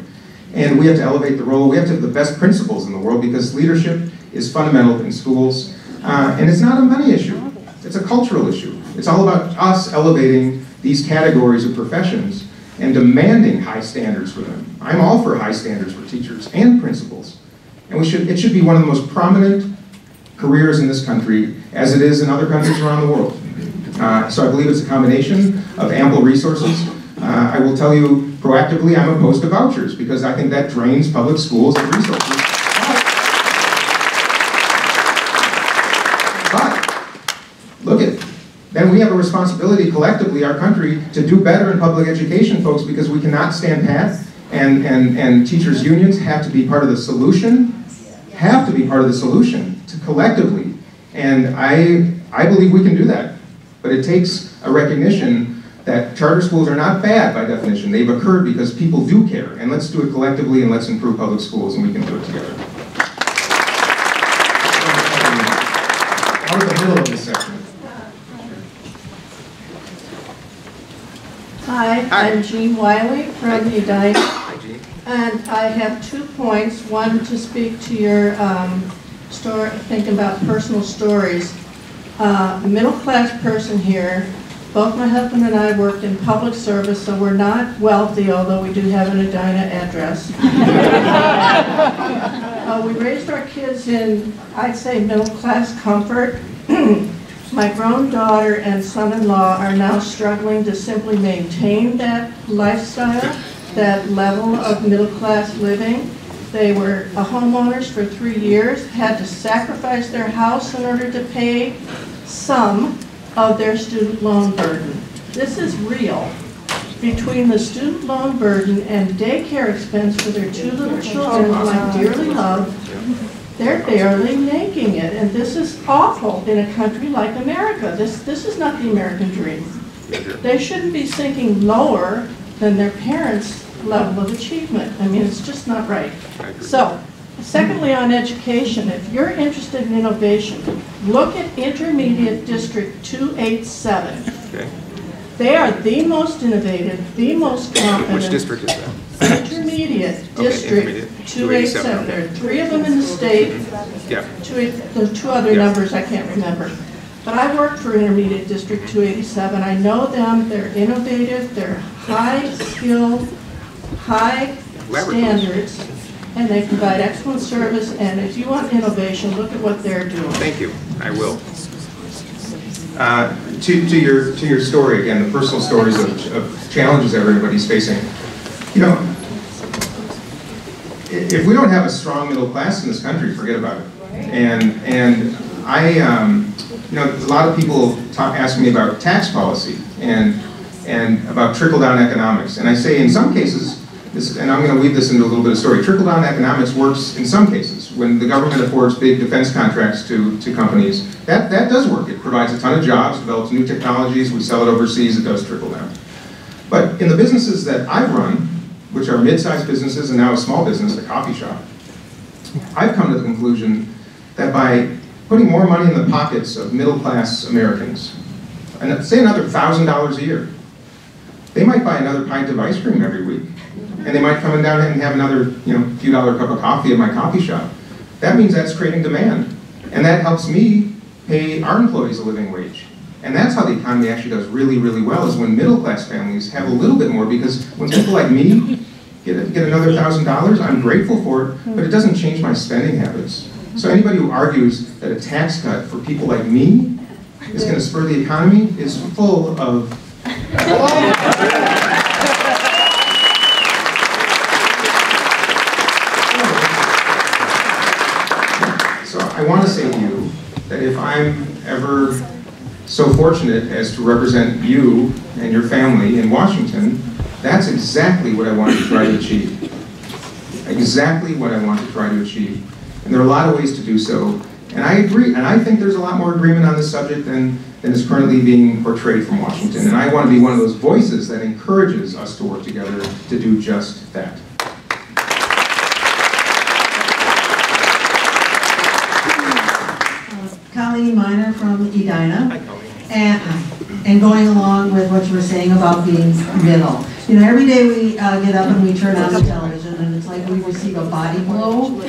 And we have to elevate the role. We have to have the best principals in the world, because leadership is fundamental in schools. And it's not a money issue. It's a cultural issue. It's all about us elevating these categories of professions and demanding high standards for them. I'm all for high standards for teachers and principals. And it should be one of the most prominent careers in this country, as it is in other countries around the world. So I believe it's a combination of ample resources. I will tell you proactively, I'm opposed to vouchers, because I think that drains public schools of resources. But look at, then we have a responsibility collectively, our country, to do better in public education, folks, because we cannot stand pat, and teachers' unions have to be part of the solution, to collectively. And I believe we can do that. But it takes a recognition that charter schools are not bad by definition. They've occurred because people do care. And let's do it collectively, and let's improve public schools, and we can do it together. How was the middle of this section? Hi, I'm Jean Wiley from Edina. Hi, Jean. And I have 2 points. One, to speak to your story, thinking about personal stories. A middle-class person here Both my husband and I worked in public service, so we're not wealthy, although we do have an Edina address. We raised our kids in, I'd say, middle-class comfort. My grown daughter and son-in-law are now struggling to simply maintain that lifestyle, that level of middle-class living. They were homeowners for 3 years, had to sacrifice their house in order to pay some of their student loan burden. This is real. Between the student loan burden and daycare expense for their 2 little children, whom I dearly love, they're barely making it. And this is awful in a country like America. This is not the American dream. They shouldn't be sinking lower than their parents' level of achievement. I mean, it's just not right. So, secondly, on education, if you're interested in innovation, look at Intermediate District 287. Okay. They are the most innovative, the most competent. Which district is that? Intermediate District 287. There are 3 of them in the state. Yeah. There's 2 other numbers I can't remember. But I worked for Intermediate District 287. I know them. They're innovative. They're high-skilled, high standards, and they provide excellent service. And if you want innovation, look at what they're doing. Thank you. I will. To your story again, the personal stories of challenges that everybody's facing. You know, if we don't have a strong middle class in this country, forget about it. And I, you know, a lot of people ask me about tax policy and about trickle-down economics, and I say in some cases, and I'm going to weave this into a little bit of story. Trickle-down economics works in some cases. When the government affords big defense contracts to companies, that does work. It provides a ton of jobs, develops new technologies, we sell it overseas, it does trickle down. But in the businesses that I've run, which are mid-sized businesses and now a small business, a coffee shop, I've come to the conclusion that by putting more money in the pockets of middle-class Americans, and say another $1,000 a year, they might buy another pint of ice cream every week. And they might come down and have another, you know, few dollar cup of coffee at my coffee shop. That means that's creating demand. And that helps me pay our employees a living wage. And that's how the economy actually does really, really well, is when middle class families have a little bit more, because when people like me get another $1,000, I'm grateful for it, but it doesn't change my spending habits. So anybody who argues that a tax cut for people like me is going to spur the economy is full of... I want to say to you that if I'm ever so fortunate as to represent you and your family in Washington, that's exactly what I want to try to achieve. Exactly what I want to try to achieve. And there are a lot of ways to do so. And I agree, and I think there's a lot more agreement on this subject than is currently being portrayed from Washington. And I want to be one of those voices that encourages us to work together to do just that. Colleen Miner from Edina, and going along with what you were saying about being middle. You know, every day we get up and we turn on the television and it's like we receive a body blow.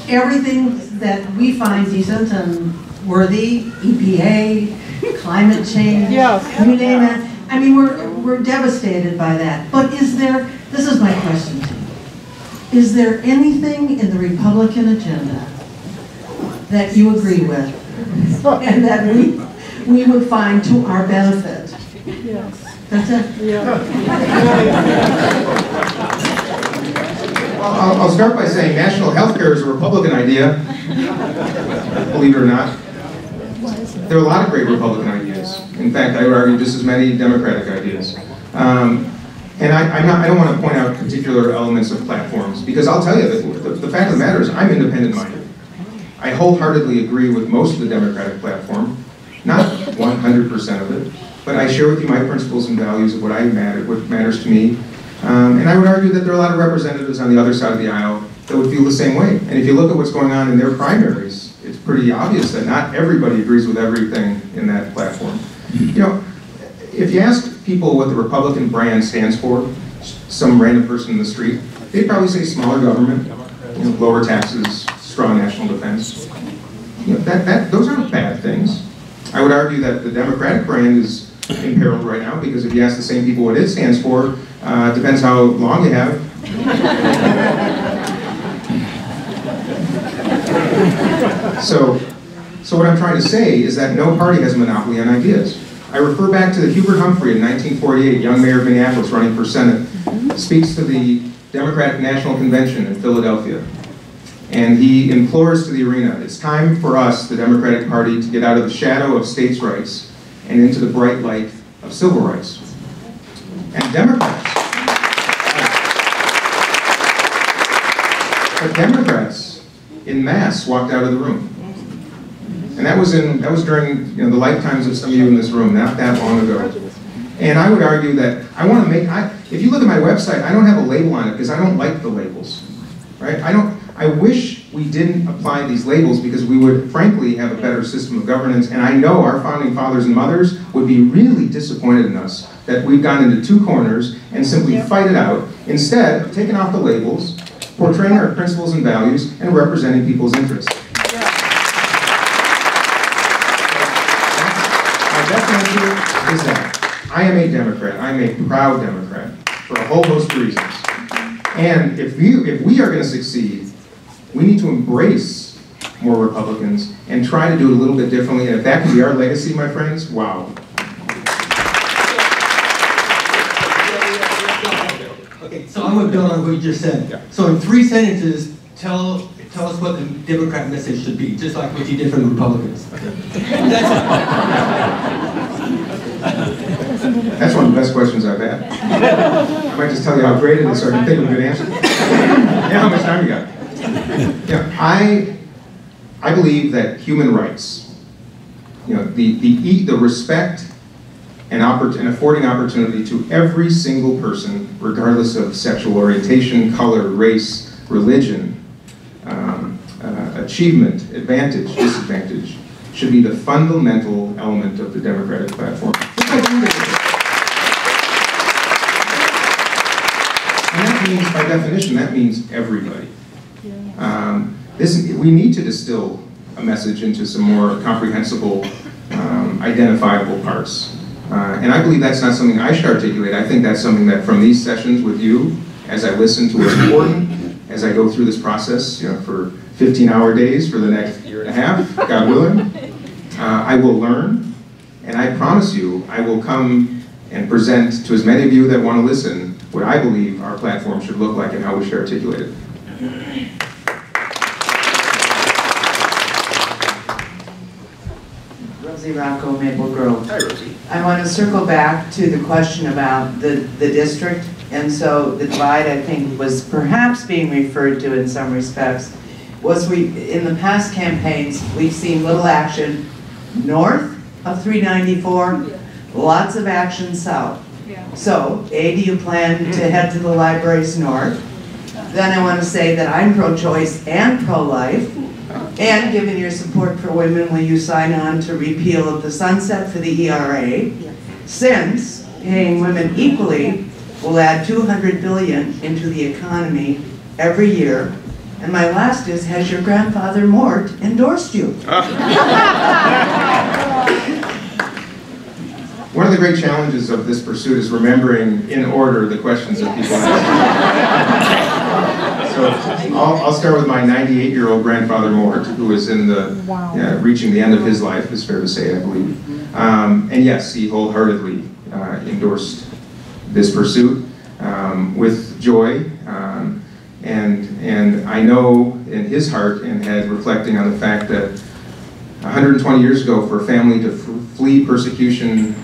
Everything that we find decent and worthy, EPA, climate change, you name it. I mean, we're devastated by that. But is there, this is my question to you, is there anything in the Republican agenda that you agree with and that we would find to our benefit? Yes. That's it? Well, I'll start by saying national health care is a Republican idea, believe it or not. There are a lot of great Republican ideas. In fact, I would argue just as many Democratic ideas. And I don't want to point out particular elements of platforms, because I'll tell you that the fact of the matter is I'm independent-minded. I wholeheartedly agree with most of the Democratic platform, not 100% of it, but I share with you my principles and values of what matters to me. And I would argue that there are a lot of representatives on the other side of the aisle that would feel the same way. And if you look at what's going on in their primaries, it's pretty obvious that not everybody agrees with everything in that platform. You know, if you ask people what the Republican brand stands for, some random person in the street, they'd probably say smaller government, you know, lower taxes, strong national defense. You know, those aren't bad things. I would argue that the Democratic brand is imperiled right now, because if you ask the same people what it stands for, it depends how long you have. So what I'm trying to say is that no party has a monopoly on ideas. I refer back to the Hubert Humphrey in 1948, young mayor of Minneapolis running for Senate, speaks to the Democratic National Convention in Philadelphia. And he implores to the arena, it's time for us, the Democratic Party, to get out of the shadow of states' rights and into the bright light of civil rights. And Democrats in mass walked out of the room. And that was during the lifetimes of some of you in this room, not that long ago. And I would argue that if you look at my website, I don't have a label on it because I don't like the labels, right? I wish we didn't apply these labels, because we would frankly have a better system of governance, and I know our founding fathers and mothers would be really disappointed in us that we've gone into two corners and simply fight it out, instead of taking off the labels, portraying our principles and values, and representing people's interests. My best answer is that I am a Democrat. I'm a proud Democrat for a whole host of reasons. And if we are going to succeed, we need to embrace more Republicans and try to do it a little bit differently. And if that can be our legacy, my friends, wow. Okay, so I'm going to build on what you just said. Yeah. So in 3 sentences, tell us what the Democrat message should be, just like what you did for the Republicans. That's one of the best questions I've had. I might just tell you how great it is so I can think of a good answer. Yeah, how much time you got? Yeah, I believe that human rights, the respect and affording opportunity to every single person, regardless of sexual orientation, color, race, religion, achievement, advantage, disadvantage, should be the fundamental element of the Democratic platform. And that means, by definition, that means everybody. We need to distill a message into some more comprehensible, identifiable parts. And I believe that's not something I should articulate. I think that's something that from these sessions with you, as I listen to what's important, as I go through this process, for 15-hour days for the next year and a half, God willing, I will learn, and I promise you, I will come and present to as many of you that want to listen what I believe our platform should look like and how we should articulate it. Rosie Rocco, Maple Grove. Hi, Rosie. I want to circle back to the question about the district. And so the divide, I think, was perhaps being referred to in some respects. In the past campaigns, we've seen little action north of 394, lots of action south. So, A, do you plan to head to the libraries north? Then I want to say that I'm pro-choice and pro-life. And given your support for women, will you sign on to repeal of the sunset for the ERA? Since paying women equally will add $200 billion into the economy every year. And my last is, has your grandfather Mort endorsed you? One of the great challenges of this pursuit is remembering in order the questions that people ask. So I'll start with my 98-year-old grandfather Mort, who is in reaching the end of his life, is fair to say, I believe. And yes, he wholeheartedly endorsed this pursuit with joy. And I know in his heart and head, reflecting on the fact that 120 years ago, for a family to flee persecution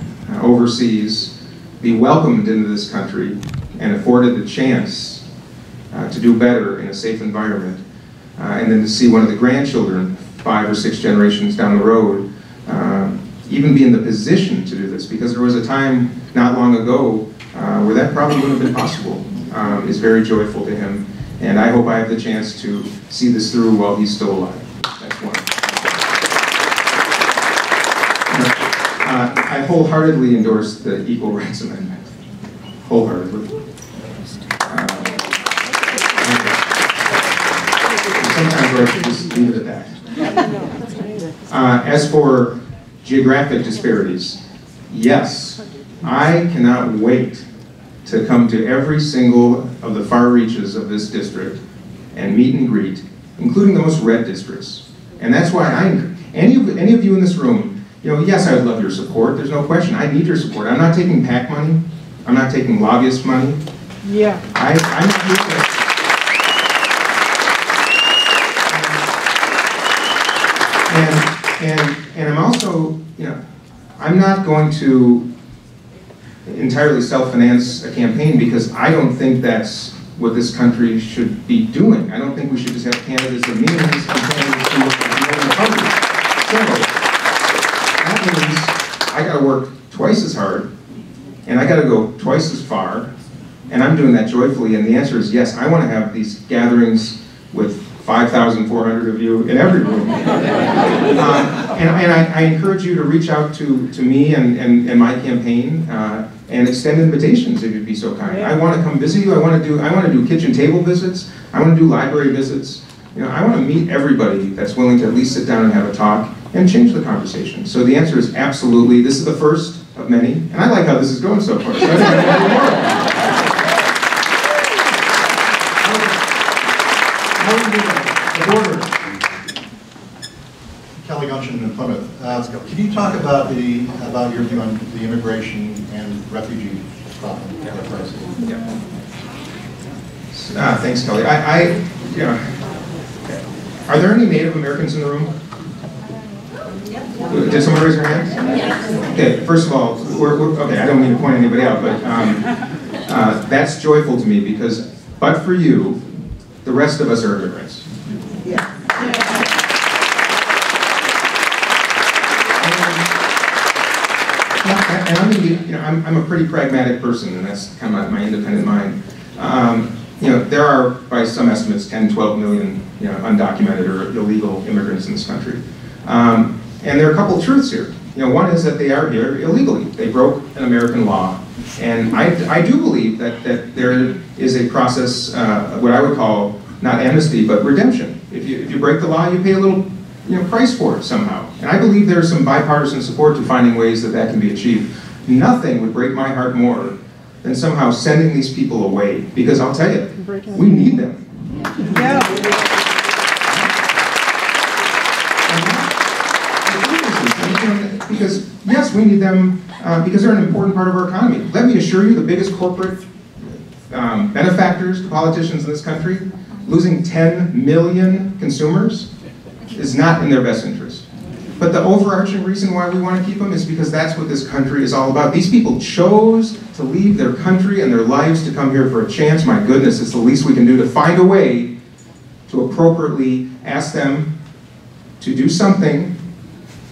overseas, be welcomed into this country, and afforded the chance to do better in a safe environment, and then to see one of the grandchildren, 5 or 6 generations down the road, even be in the position to do this, because there was a time not long ago where that probably wouldn't have been possible, is very joyful to him. And I hope I have the chance to see this through while he's still alive. That's one. I wholeheartedly endorse the Equal Rights Amendment. Wholeheartedly. Sometimes I should just leave it at that. As for geographic disparities. Yes, I cannot wait to come to every single of the far reaches of this district and meet and greet, including the most red districts. And that's why any of you in this room, yes, I would love your support. There's no question. I need your support. I'm not taking PAC money. I'm not taking lobbyist money. Yeah. I'm not here and I'm also, I'm not going to entirely self-finance a campaign because I don't think that's what this country should be doing. I don't think we should just have candidates of means and candidates who are the public. So, that means I gotta work twice as hard, and I gotta go twice as far, and I'm doing that joyfully, and the answer is yes, I wanna have these gatherings with 5,400 of you in every room. And I encourage you to reach out to me and my campaign and extend invitations if you'd be so kind. I want to come visit you. I want to do kitchen table visits. I want to do library visits. I want to meet everybody that's willing to at least sit down and have a talk and change the conversation. So the answer is absolutely. This is the first of many, and I like how this is going so far. So I think I'm going to do more. The border. Kelly Gunshin in Plymouth. Can you talk about your view on the immigration and refugee problem? Thanks, Kelly. Are there any Native Americans in the room? Did someone raise their hand? Okay. First of all, okay. I don't mean to point anybody out, but that's joyful to me because, but for you, the rest of us are immigrants. Yeah. And I'm a pretty pragmatic person, and that's kind of my independent mind. There are, by some estimates, 10, 12 million undocumented or illegal immigrants in this country. And there are a couple of truths here. One is that they are here illegally. They broke an American law. And I do believe that there is a process, what I would call, not amnesty, but redemption. If you break the law, you pay a little price for it somehow. And I believe there's some bipartisan support to finding ways that can be achieved. Nothing would break my heart more than somehow sending these people away, because I'll tell you, we need them. Yeah. Because, yes, we need them because they're an important part of our economy. Let me assure you, the biggest corporate benefactors to politicians in this country, losing 10 million consumers, is not in their best interest. But the overarching reason why we want to keep them is because that's what this country is all about. These people chose to leave their country and their lives to come here for a chance. My goodness, it's the least we can do to find a way to appropriately ask them to do something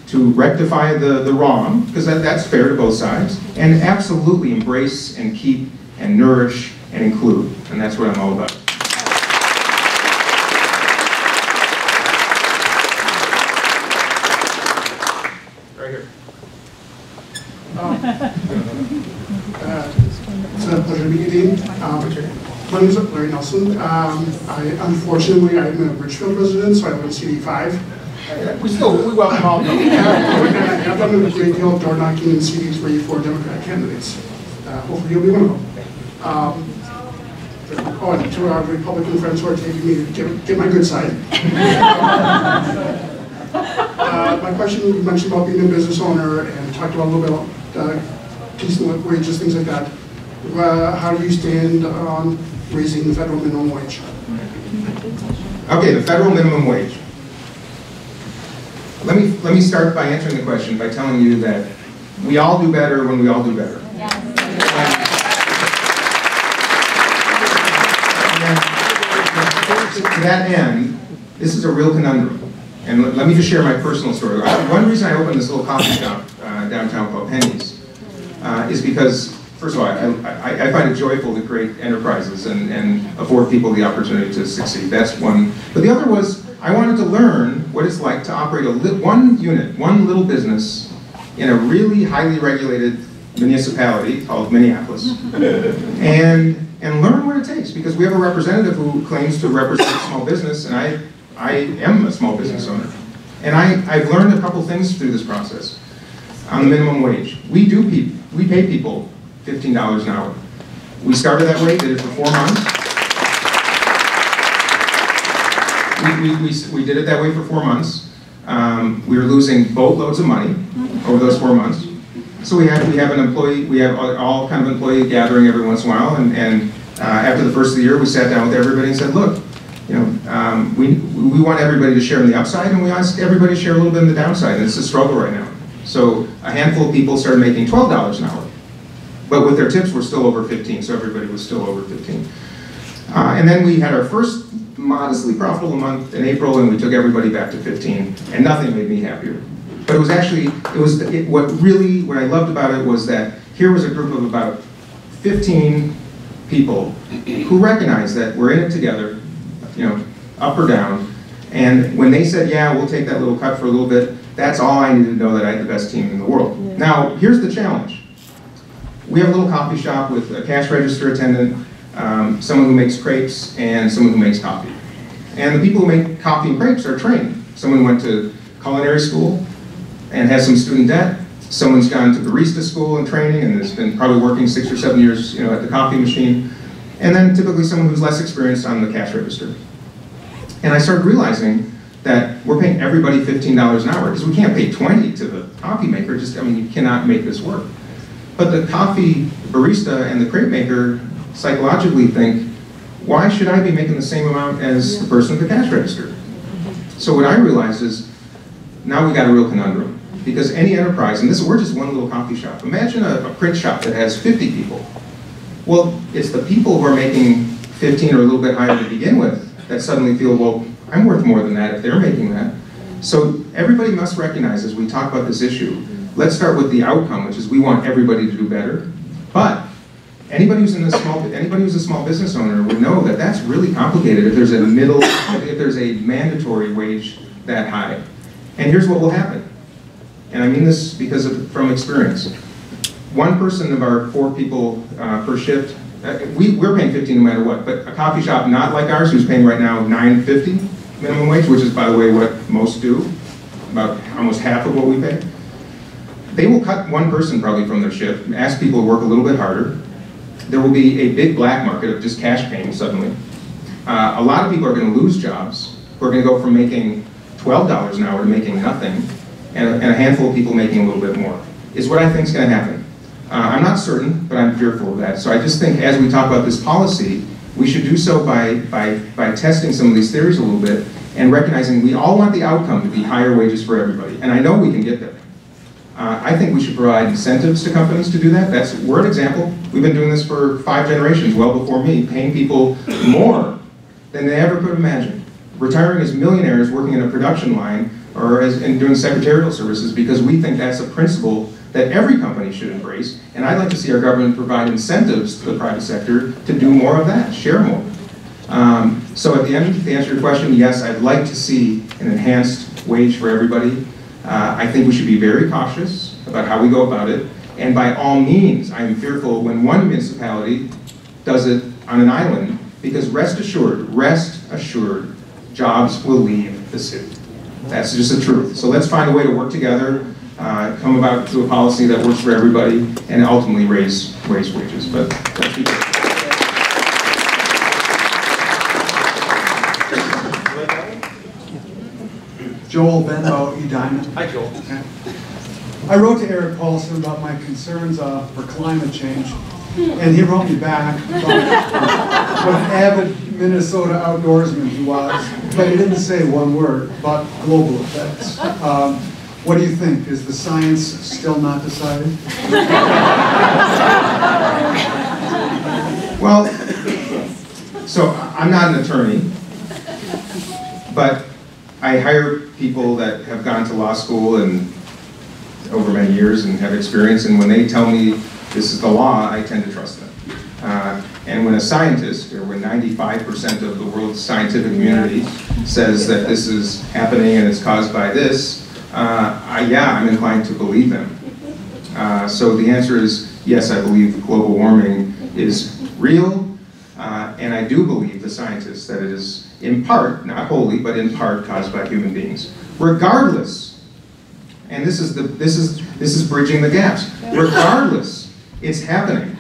to rectify the wrong, because that's fair to both sides, and absolutely embrace and keep and nourish and include. And that's what I'm all about. It's a pleasure meeting you. My name is Larry Nelson. Unfortunately, I'm a Richfield resident, so I live in CD5. We welcome all. I've done a great deal of door knocking in CD3 for Democratic candidates. Hopefully you'll be one of them. And to our Republican friends who are taking me to get my good side. My question, you mentioned about being a business owner and talked about a little bit about decent wages, things like that. How do you stand on raising the federal minimum wage? Okay, the federal minimum wage. Let me start by answering the question by telling you that we all do better when we all do better. Yes. To that end, this is a real conundrum. And let me just share my personal story. One reason I opened this little coffee shop downtown called Penny's is because, first of all, I find it joyful to create enterprises and afford people the opportunity to succeed. That's one. But the other was, I wanted to learn what it's like to operate one unit, one little business in a really highly regulated municipality called Minneapolis, and learn what it takes, because we have a representative who claims to represent small business, and I am a small business owner. And I've learned a couple things through this process. on the minimum wage. We pay people $15 an hour. We started that way, did it for 4 months. We did it that way for 4 months. We were losing boatloads of money over those 4 months. So we have an employee, we have all kind of employee gathering every once in a while, and after the first of the year, we sat down with everybody and said, look, you know, we want everybody to share in the upside, and we ask everybody to share a little bit in the downside, and it's a struggle right now. So a handful of people started making $12 an hour, but with their tips, we're still over 15, so everybody was still over 15. And then we had our first modestly profitable month in April, and we took everybody back to 15, and nothing made me happier. But it was actually, what I loved about it was that here was a group of about 15 people who recognized that we're in it together, you know, up or down, and when they said, yeah, we'll take that little cut for a little bit, that's all I needed to know that I had the best team in the world. Yeah. Now, here's the challenge. We have a little coffee shop with a cash register attendant, someone who makes crepes, and someone who makes coffee. And the people who make coffee and crepes are trained. Someone went to culinary school and has some student debt. Someone's gone to barista school and training and has been probably working 6 or 7 years, you know, at the coffee machine. And then typically someone who's less experienced on the cash register. And I started realizing that we're paying everybody $15 an hour because we can't pay $20 to the coffee maker. Just, I mean, you cannot make this work. But the coffee barista and the crepe maker psychologically think, why should I be making the same amount as the person at the cash register? So what I realized is, now we got a real conundrum. Because any enterprise, and we're just one little coffee shop. Imagine a print shop that has 50 people. Well, it's the people who are making 15 or a little bit higher to begin with that suddenly feel, well, I'm worth more than that if they're making that. So everybody must recognize as we talk about this issue, let's start with the outcome, which is we want everybody to do better. But anybody who's a small business owner would know that that's really complicated if there's a mandatory wage that high. And here's what will happen. And I mean this from experience. One person of our 4 people per shift, we're paying 15 no matter what, but a coffee shop not like ours, who's paying right now $9.50 minimum wage, which is, by the way, what most do, about almost half of what we pay, they will cut one person probably from their shift, ask people to work a little bit harder. There will be a big black market of just cash paying suddenly. A lot of people are going to lose jobs, who are going to go from making $12 an hour to making nothing, and a handful of people making a little bit more, is what I think is going to happen. I'm not certain, but I'm fearful of that. So I just think as we talk about this policy, we should do so by testing some of these theories a little bit and recognizing we all want the outcome to be higher wages for everybody. And I know we can get there. I think we should provide incentives to companies to do that. We're an example. We've been doing this for 5 generations, well before me, paying people more than they ever could have imagined. Retiring as millionaires working in a production line and doing secretarial services because we think that's a principle that every company should embrace, and I'd like to see our government provide incentives to the private sector to do more of that, share more. So at the end, to answer your question, yes, I'd like to see an enhanced wage for everybody. I think we should be very cautious about how we go about it, and by all means, I am fearful when one municipality does it on an island, because rest assured, jobs will leave the city. That's just the truth. So let's find a way to work together, come about to a policy that works for everybody, and ultimately raise wages. But let's be good. Joel Benbow, Edina. Hi, Joel. Okay. I wrote to Erik Paulsen about my concerns for climate change, and he wrote me back about what an avid Minnesota outdoorsman he was, but he didn't say one word about global effects. What do you think? Is the science still not decided? Well, so I'm not an attorney, but I hire people that have gone to law school and over many years and have experience, and when they tell me this is the law, I tend to trust them. And when a scientist, or when 95% of the world's scientific community says that this is happening and it's caused by this, I'm inclined to believe them. So the answer is yes, I believe global warming is real, and I do believe the scientists that it is in part, not wholly, but in part caused by human beings. Regardless, and this is This is bridging the gaps. Regardless, it's happening.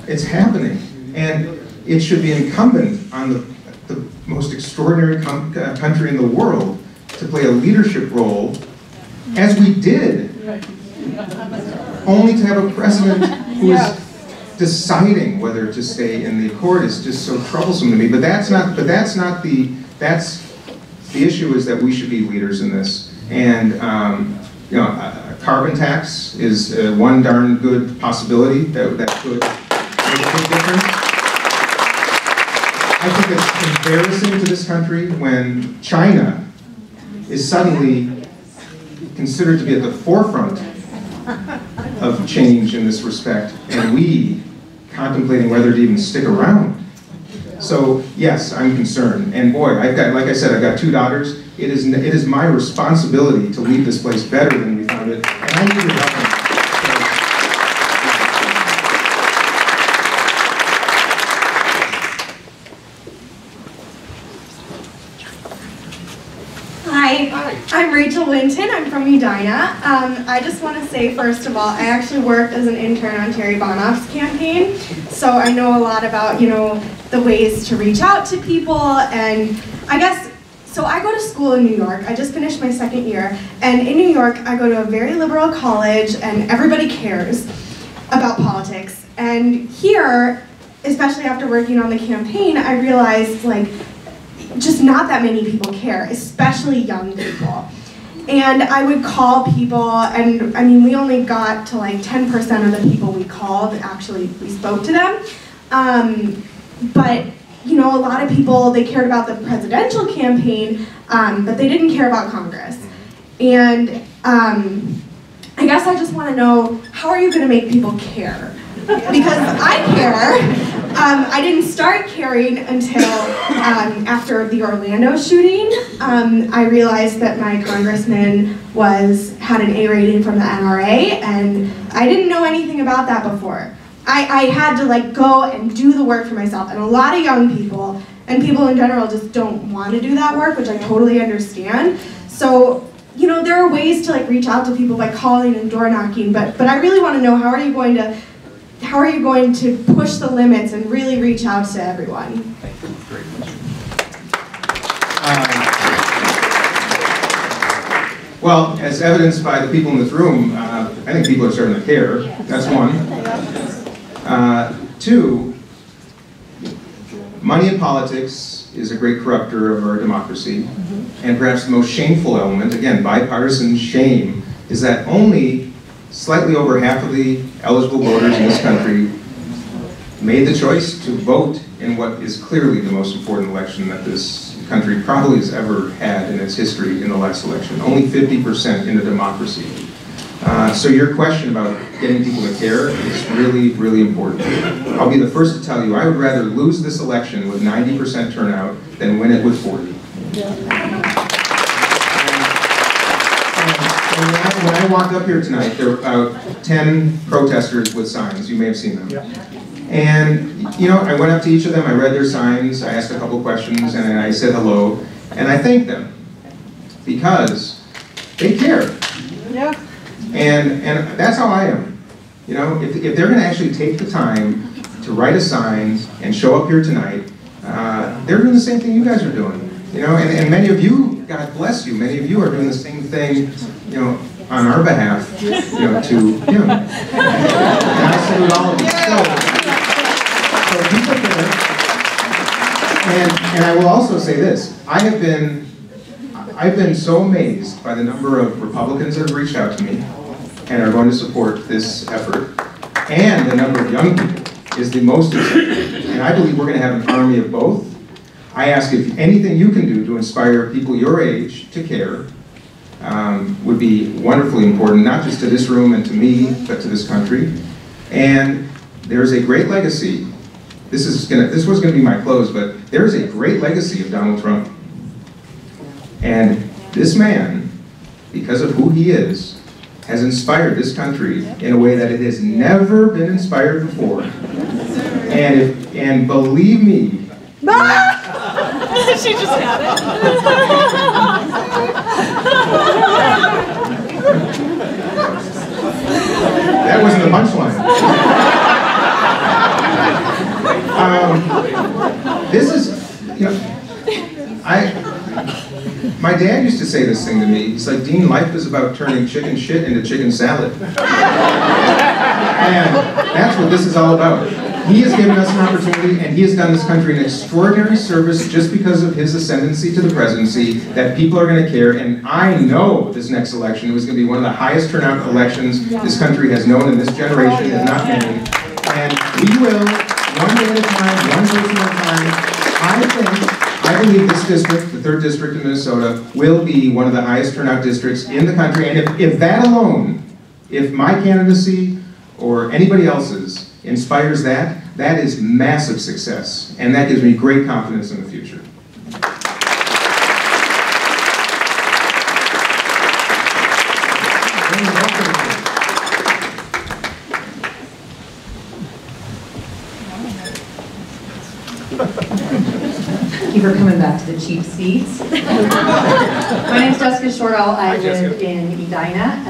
It's happening. And it should be incumbent on the most extraordinary country in the world to play a leadership role, as we did, only to have a president who is deciding whether to stay in the accord is just so troublesome to me. But that's the issue, is that we should be leaders in this. And you know, a carbon tax is one darn good possibility that could make a big difference. I think it's embarrassing to this country when China is suddenly considered to be at the forefront of change in this respect, and we contemplating whether to even stick around. So yes, I'm concerned. And boy, like I said, I've got 2 daughters. It is my responsibility to leave this place better than we found it, and I need your help. Hi, I'm Rachel Winton. I'm from Edina. I just want to say, first of all, I actually worked as an intern on Terry Bonoff's campaign, so I know a lot about, you know, the ways to reach out to people, and I guess, so I go to school in New York. I just finished my 2nd year, and in New York, I go to a very liberal college, and everybody cares about politics. And here, especially after working on the campaign, I realized, like, just not that many people care, especially young people. And I would call people, and I mean, we only got to like 10% of the people we called, actually, we spoke to them. But, you know, a lot of people, they cared about the presidential campaign, but they didn't care about Congress. And I guess I just want to know, how are you going to make people care? Because I care. I didn't start caring until after the Orlando shooting. I realized that my congressman had an A rating from the NRA, and I didn't know anything about that before. I had to like go and do the work for myself, and a lot of young people and people in general just don't want to do that work, which I totally understand. So, you know, there are ways to like reach out to people by calling and door knocking, but I really want to know, how are you going to push the limits and really reach out to everyone? Thank you. Great question. Well, as evidenced by the people in this room, I think people are starting to care. That's one. 2, money in politics is a great corrupter of our democracy. And perhaps the most shameful element, again, bipartisan shame, is that only slightly over half of the eligible voters in this country made the choice to vote in what is clearly the most important election that this country probably has ever had in its history in the last election. Only 50% in a democracy. So your question about getting people to care is really, really important. I'll be the first to tell you, I would rather lose this election with 90% turnout than win it with 40. When I walked up here tonight, there were about 10 protesters with signs. You may have seen them. And, you know, I went up to each of them, I read their signs, I asked a couple questions, and I said hello, and I thanked them because they care. And that's how I am. You know, if they're going to actually take the time to write a sign and show up here tonight, they're doing the same thing you guys are doing. You know, and many of you, God bless you, many of you are doing the same thing, you know, on our behalf, you know, to him. And I salute all of you. So people care. And I will also say this, I've been so amazed by the number of Republicans that have reached out to me and are going to support this effort, and the number of young people is the most important. And I believe we're going to have an army of both. I ask if anything you can do to inspire people your age to care would be wonderfully important, not just to this room and to me, but to this country. And there's a great legacy. This was going to be my close, but there is a great legacy of Donald Trump. And this man, because of who he is, has inspired this country in a way that it has never been inspired before. And believe me, She just had it. punchline. This is, you know, my dad used to say this thing to me. He's like, Dean, life is about turning chicken shit into chicken salad. And that's what this is all about. He has given us an opportunity, and he has done this country an extraordinary service just because of his ascendancy to the presidency, that people are going to care. And I know this next election was going to be one of the highest turnout elections this country has known in this generation, if not many. And we will, one day at a time, one person at a time, I believe this district, the 3rd district in Minnesota, will be one of the highest turnout districts in the country. And if that alone, if my candidacy or anybody else's inspires that, that is massive success. And that gives me great confidence in the future. Thank you for coming back to the cheap seats. My name is Jessica Shortall. I live in Edina.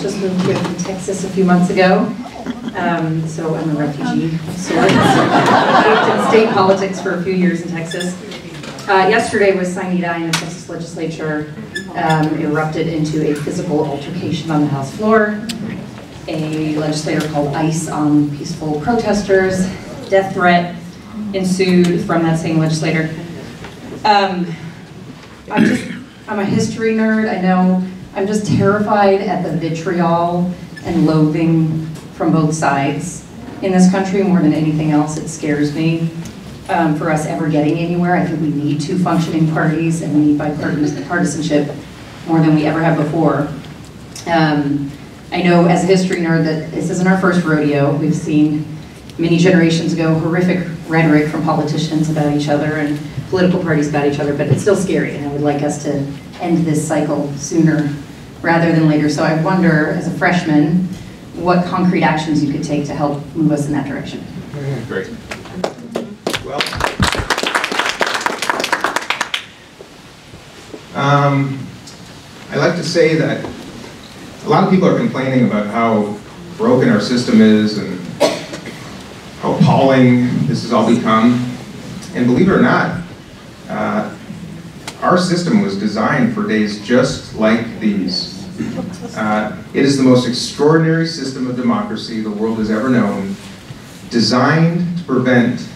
Just moved here from Texas a few months ago. So I'm a refugee of sorts. Lived in state politics for a few years in Texas. Yesterday was sine die, and the Texas legislature erupted into a physical altercation on the House floor. A legislator called ICE on peaceful protesters. Death threat ensued from that same legislator. I'm a history nerd. I know I'm just terrified at the vitriol and loathing from both sides in this country more than anything else. It scares me for us ever getting anywhere. I think we need 2 functioning parties, and we need bipartisanship more than we ever have before. I know as a history nerd that this isn't our first rodeo. We've seen many generations ago horrific rhetoric from politicians about each other and political parties about each other, but it's still scary, and I would like us to end this cycle sooner rather than later. So I wonder, as a freshman, what concrete actions you could take to help move us in that direction. Great. Well, I like to say that a lot of people are complaining about how broken our system is and how appalling this has all become. And believe it or not, our system was designed for days just like these. It is the most extraordinary system of democracy the world has ever known, designed to prevent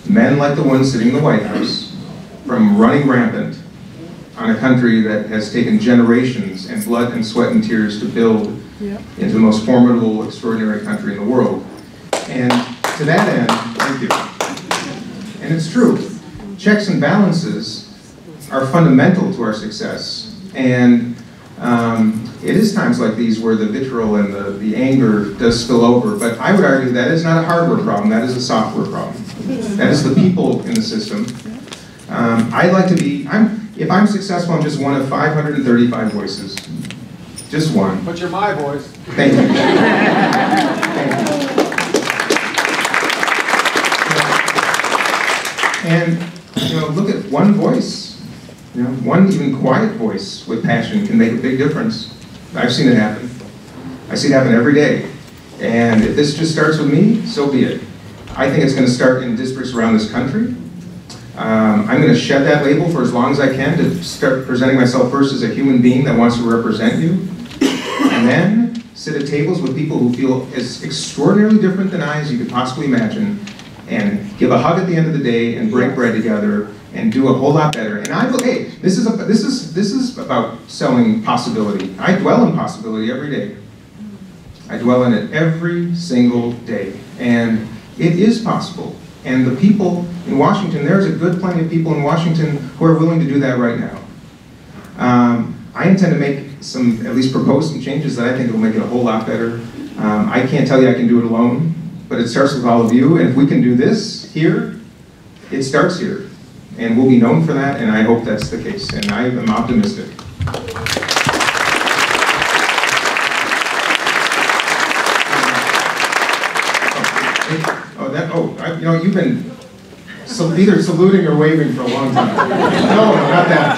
men like the ones sitting in the White House from running rampant on a country that has taken generations and blood and sweat and tears to build into the most formidable, extraordinary country in the world. And to that end, thank you. And it's true, checks and balances are fundamental to our success. And it is times like these where the vitriol and the anger does spill over, but I would argue that is not a hardware problem, that is a software problem. That is the people in the system. I'd like to be, if I'm successful, I'm just one of 535 voices. Just one. But you're my voice. Thank you. Thank you. And, you know, look at one voice. You know, one even quiet voice with passion can make a big difference. I've seen it happen. I see it happen every day. And if this just starts with me, so be it. I think it's going to start in districts around this country. I'm going to shed that label for as long as I can to start presenting myself first as a human being that wants to represent you. And then sit at tables with people who feel as extraordinarily different than I as you could possibly imagine, and give a hug at the end of the day and break bread together and do a whole lot better. And hey, this is about selling possibility. I dwell in possibility every day. I dwell in it every single day. And it is possible. And the people in Washington, there's a good plenty of people in Washington who are willing to do that right now. I intend to make some, at least propose some changes that I think will make it a whole lot better. I can't tell you I can do it alone, but it starts with all of you. And if we can do this here, it starts here. And we'll be known for that, and I hope that's the case. And I am optimistic. You know, you've been either saluting or waving for a long time. No, not that.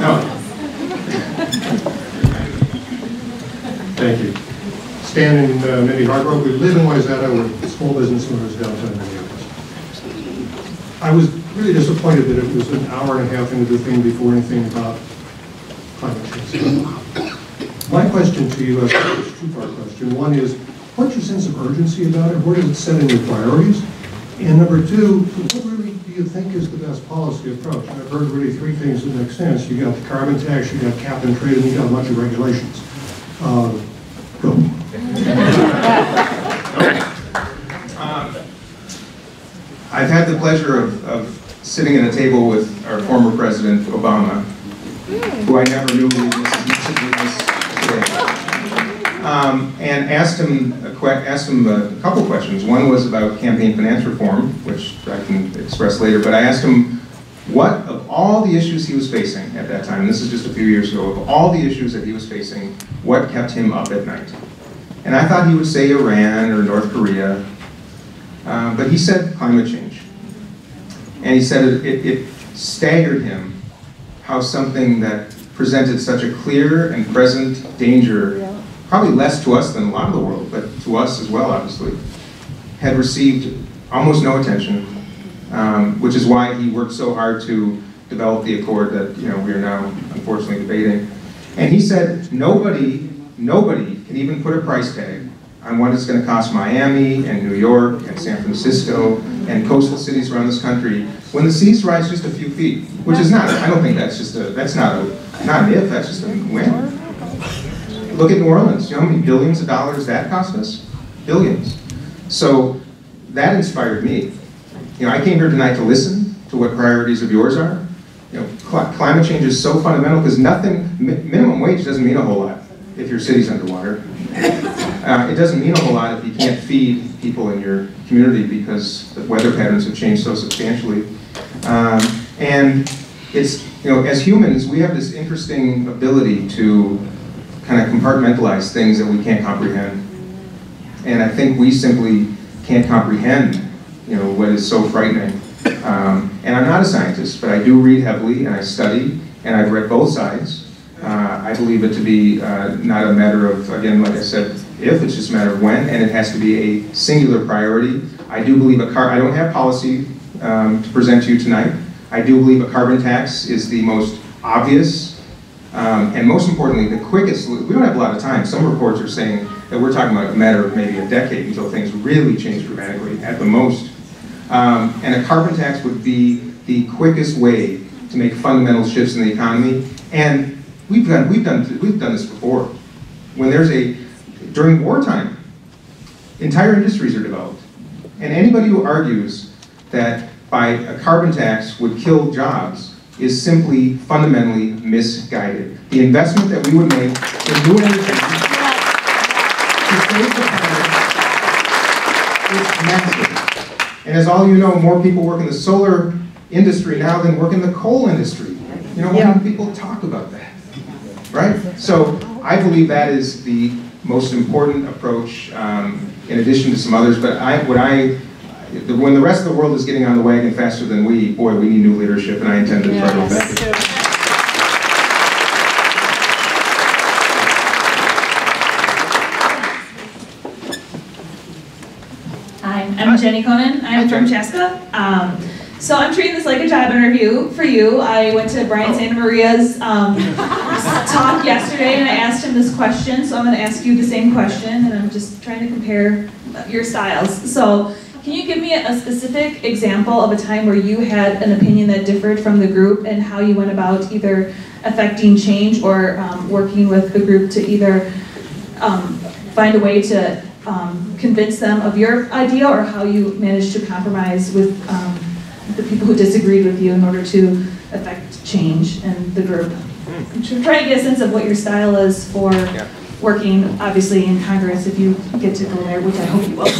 No. Thank you. Stan and Mindy Hargrove. We live in Wayzata. We're small business owners downtown Minneapolis. I was really disappointed that it was an hour and a half into the thing before anything about climate change. My question to you is a two-part question. One is, what's your sense of urgency about it? Where does it set in your priorities? And number two, what really do you think is the best policy approach? And I've heard really three things that make sense. You got the carbon tax, you got cap and trade, and you got a bunch of regulations. Go. I've had the pleasure of sitting at a table with our former president, Obama, who I never knew was and asked him a couple questions. One was about campaign finance reform, which I can express later, but I asked him what, of all the issues he was facing at that time, and this is just a few years ago, of all the issues that he was facing, what kept him up at night? And I thought he would say Iran or North Korea, but he said climate change. And he said it staggered him how something that presented such a clear and present danger, probably less to us than a lot of the world, but to us as well, obviously, had received almost no attention, which is why he worked so hard to develop the accord that we are now unfortunately debating. And he said nobody can even put a price tag on what it's going to cost Miami and New York and San Francisco and coastal cities around this country when the seas rise just a few feet, which is not, I don't think that's just not an if, that's just a when. Look at New Orleans. You know how many billions of dollars that cost us? Billions. So that inspired me. I came here tonight to listen to what priorities of yours are. Climate change is so fundamental because minimum wage doesn't mean a whole lot if your city's underwater. It doesn't mean a whole lot if you can't feed people in your community because the weather patterns have changed so substantially. And it's, as humans, we have this interesting ability to kind of compartmentalize things that we can't comprehend. And I think we simply can't comprehend, what is so frightening. And I'm not a scientist, but I do read heavily and I study, and I've read both sides. I believe it to be not a matter of, again, like I said, if, it's just a matter of when, and it has to be a singular priority. I do believe I don't have policy to present to you tonight. I do believe a carbon tax is the most obvious, and most importantly, the quickest. We don't have a lot of time. Some reports are saying that we're talking about a matter of maybe a decade until things really change dramatically, at the most. And a carbon tax would be the quickest way to make fundamental shifts in the economy. And we've done this before. When during wartime, entire industries are developed. And anybody who argues that by a carbon tax would kill jobs is simply fundamentally misguided. The investment that we would make in new energy to save the planet is massive. And as all you know, more people work in the solar industry now than work in the coal industry. Why do people talk about that? Right? So I believe that is the most important approach, in addition to some others. But when the rest of the world is getting on the wagon faster than we need new leadership, and I intend to try to affect it. Hi, I'm Jenny Conan. I'm from Chaska. So I'm treating this like a job interview for you. I went to Brian Santa Maria's talk yesterday and I asked him this question, so I'm going to ask you the same question, and I'm just trying to compare your styles. So can you give me a specific example of a time where you had an opinion that differed from the group and how you went about either affecting change or working with the group to either find a way to convince them of your idea, or how you managed to compromise with the people who disagreed with you in order to affect change in the group? I'm trying to get a sense of what your style is for working, obviously, in Congress, if you get to go there, which I hope you will.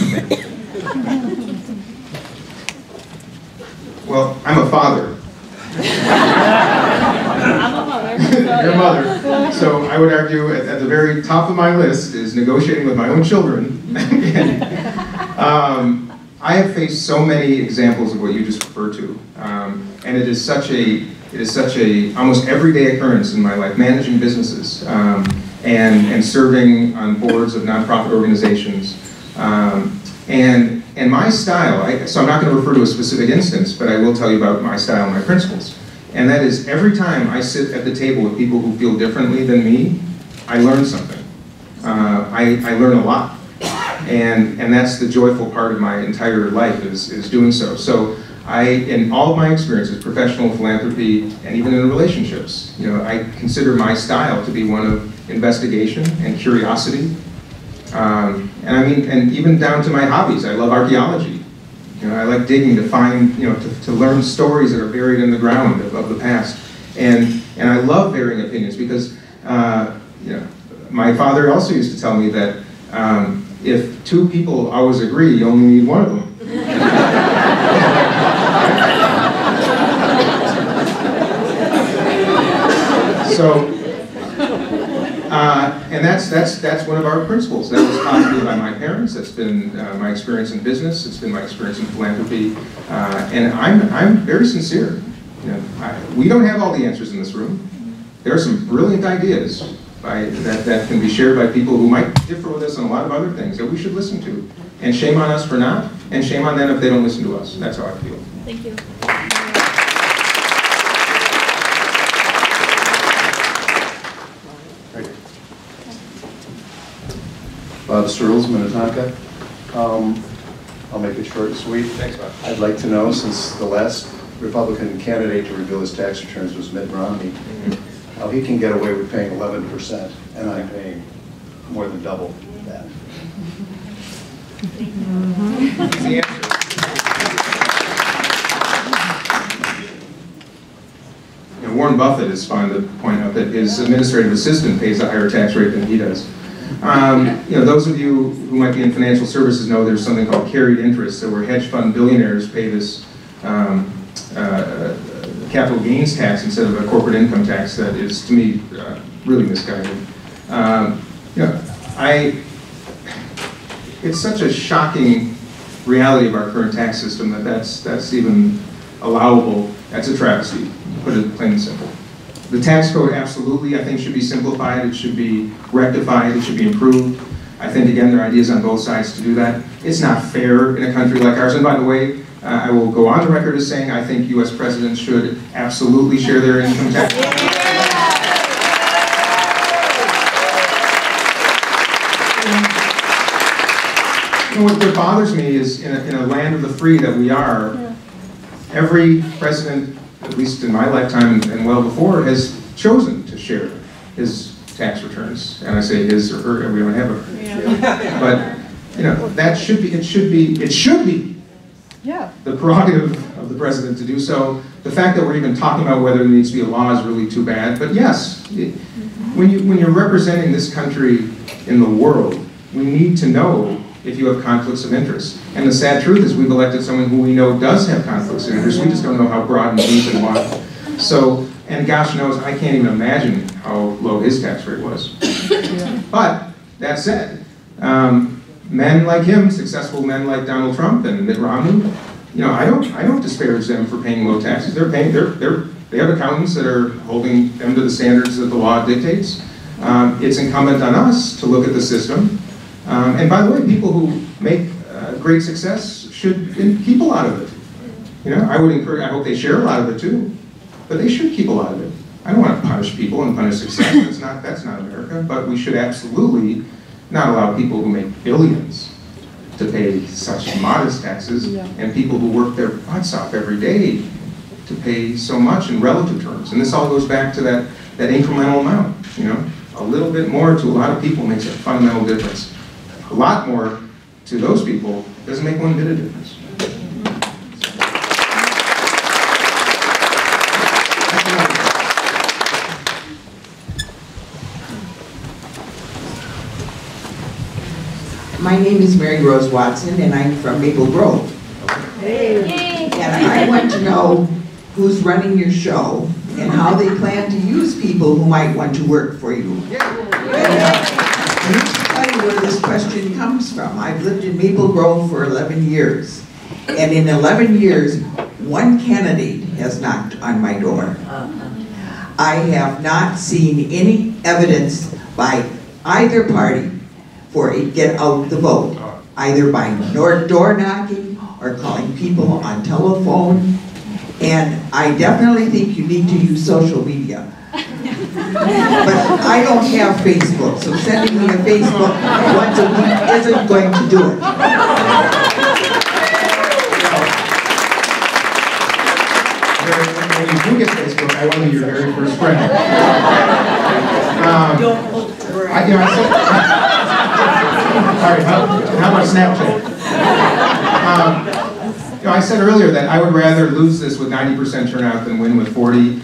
Well, I'm a father. I'm a mother. Your mother. So I would argue at the very top of my list is negotiating with my own children. I have faced so many examples of what you just referred to, and it is such a almost everyday occurrence in my life, managing businesses. and serving on boards of nonprofit organizations. And my style, so I'm not going to refer to a specific instance, but I will tell you about my style and my principles. And that is, every time I sit at the table with people who feel differently than me, I learn something. I learn a lot. And that's the joyful part of my entire life, is doing so. So in all of my experiences, professional, philanthropy, and even in relationships, I consider my style to be one of investigation and curiosity. And even down to my hobbies. I love archaeology. I like digging to find, to learn stories that are buried in the ground of the past. And I love varying opinions because, my father also used to tell me that if two people always agree, you only need one of them. So, and that's one of our principles. That was taught me by my parents. That's been my experience in business. It's been my experience in philanthropy. And I'm very sincere. We don't have all the answers in this room. There are some brilliant ideas that can be shared by people who might differ with us on a lot of other things that we should listen to. And shame on us for not, and shame on them if they don't listen to us. That's how I feel. Thank you. Bob Searles, Minnetonka. I'll make it short and sweet. Thanks, Bob. I'd like to know, since the last Republican candidate to reveal his tax returns was Mitt Romney, how he can get away with paying 11% and I'm paying more than double that. Easy answer. Warren Buffett is fond to point out that his administrative assistant pays a higher tax rate than he does. Those of you who might be in financial services know there's something called carried interest, so where hedge fund billionaires pay this capital gains tax instead of a corporate income tax that is, to me, really misguided. It's such a shocking reality of our current tax system that that's even allowable. That's a travesty, to put it plain and simple. The tax code absolutely, I think, should be simplified. It should be rectified. It should be improved. I think, again, there are ideas on both sides to do that. It's not fair in a country like ours. And by the way, I will go on the record as saying I think U.S. presidents should absolutely share their income tax. What bothers me is in a land of the free that we are, every president, at least in my lifetime and well before, has chosen to share his tax returns. And I say his or her, and we don't have a her. But that should be, it should be the prerogative of the president to do so. The fact that we're even talking about whether there needs to be a law is really too bad. But yes, when you're representing this country in the world, we need to know if you have conflicts of interest. And the sad truth is we've elected someone who we know does have conflicts of interest. We just don't know how broad and deep and wide. So, and gosh knows, I can't even imagine how low his tax rate was. But, that said, men like him, successful men like Donald Trump and Mitt Romney, I don't disparage them for paying low taxes. They have accountants that are holding them to the standards that the law dictates. It's incumbent on us to look at the system. And by the way, people who make great success should keep a lot of it. I would encourage, I hope they share a lot of it too, but they should keep a lot of it. I don't want to punish people and punish success. That's not America. But we should absolutely not allow people who make billions to pay such modest taxes, and people who work their butts off every day to pay so much in relative terms. And this all goes back to that incremental amount. A little bit more to a lot of people makes a fundamental difference. A lot more to those people doesn't make one bit of difference. My name is Mary Rose Watson, and I'm from Maple Grove. Hey. And I want to know who's running your show and how they plan to use people who might want to work for you. I need to tell you where this question comes from. I've lived in Maple Grove for 11 years. And in 11 years, one candidate has knocked on my door. I have not seen any evidence by either party for it get out the vote, either by door knocking or calling people on telephone. And I definitely think you need to use social media. But I don't have Facebook, so sending me a Facebook once a week isn't going to do it. When you do get Facebook, I want to be your very first friend. All right, how about Snapchat? I said earlier that I would rather lose this with 90% turnout than win with 40.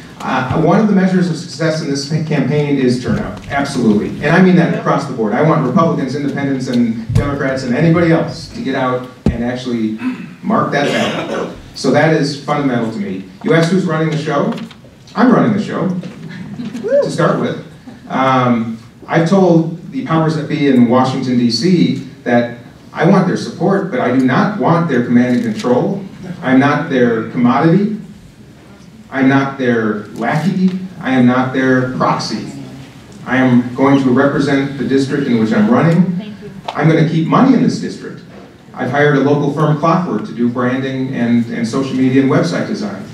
One of the measures of success in this campaign is turnout, absolutely. And I mean that across the board. I want Republicans, Independents, and Democrats, and anybody else to get out and actually mark that ballot. So that is fundamental to me. You asked who's running the show? I'm running the show, to start with. I've told the powers that be in Washington, D.C. that I want their support, but I do not want their command and control. I'm not their commodity. I'm not their lackey. I am not their proxy. I am going to represent the district in which I'm running. I'm going to keep money in this district. I've hired a local firm, Clockwork, to do branding and social media and website design.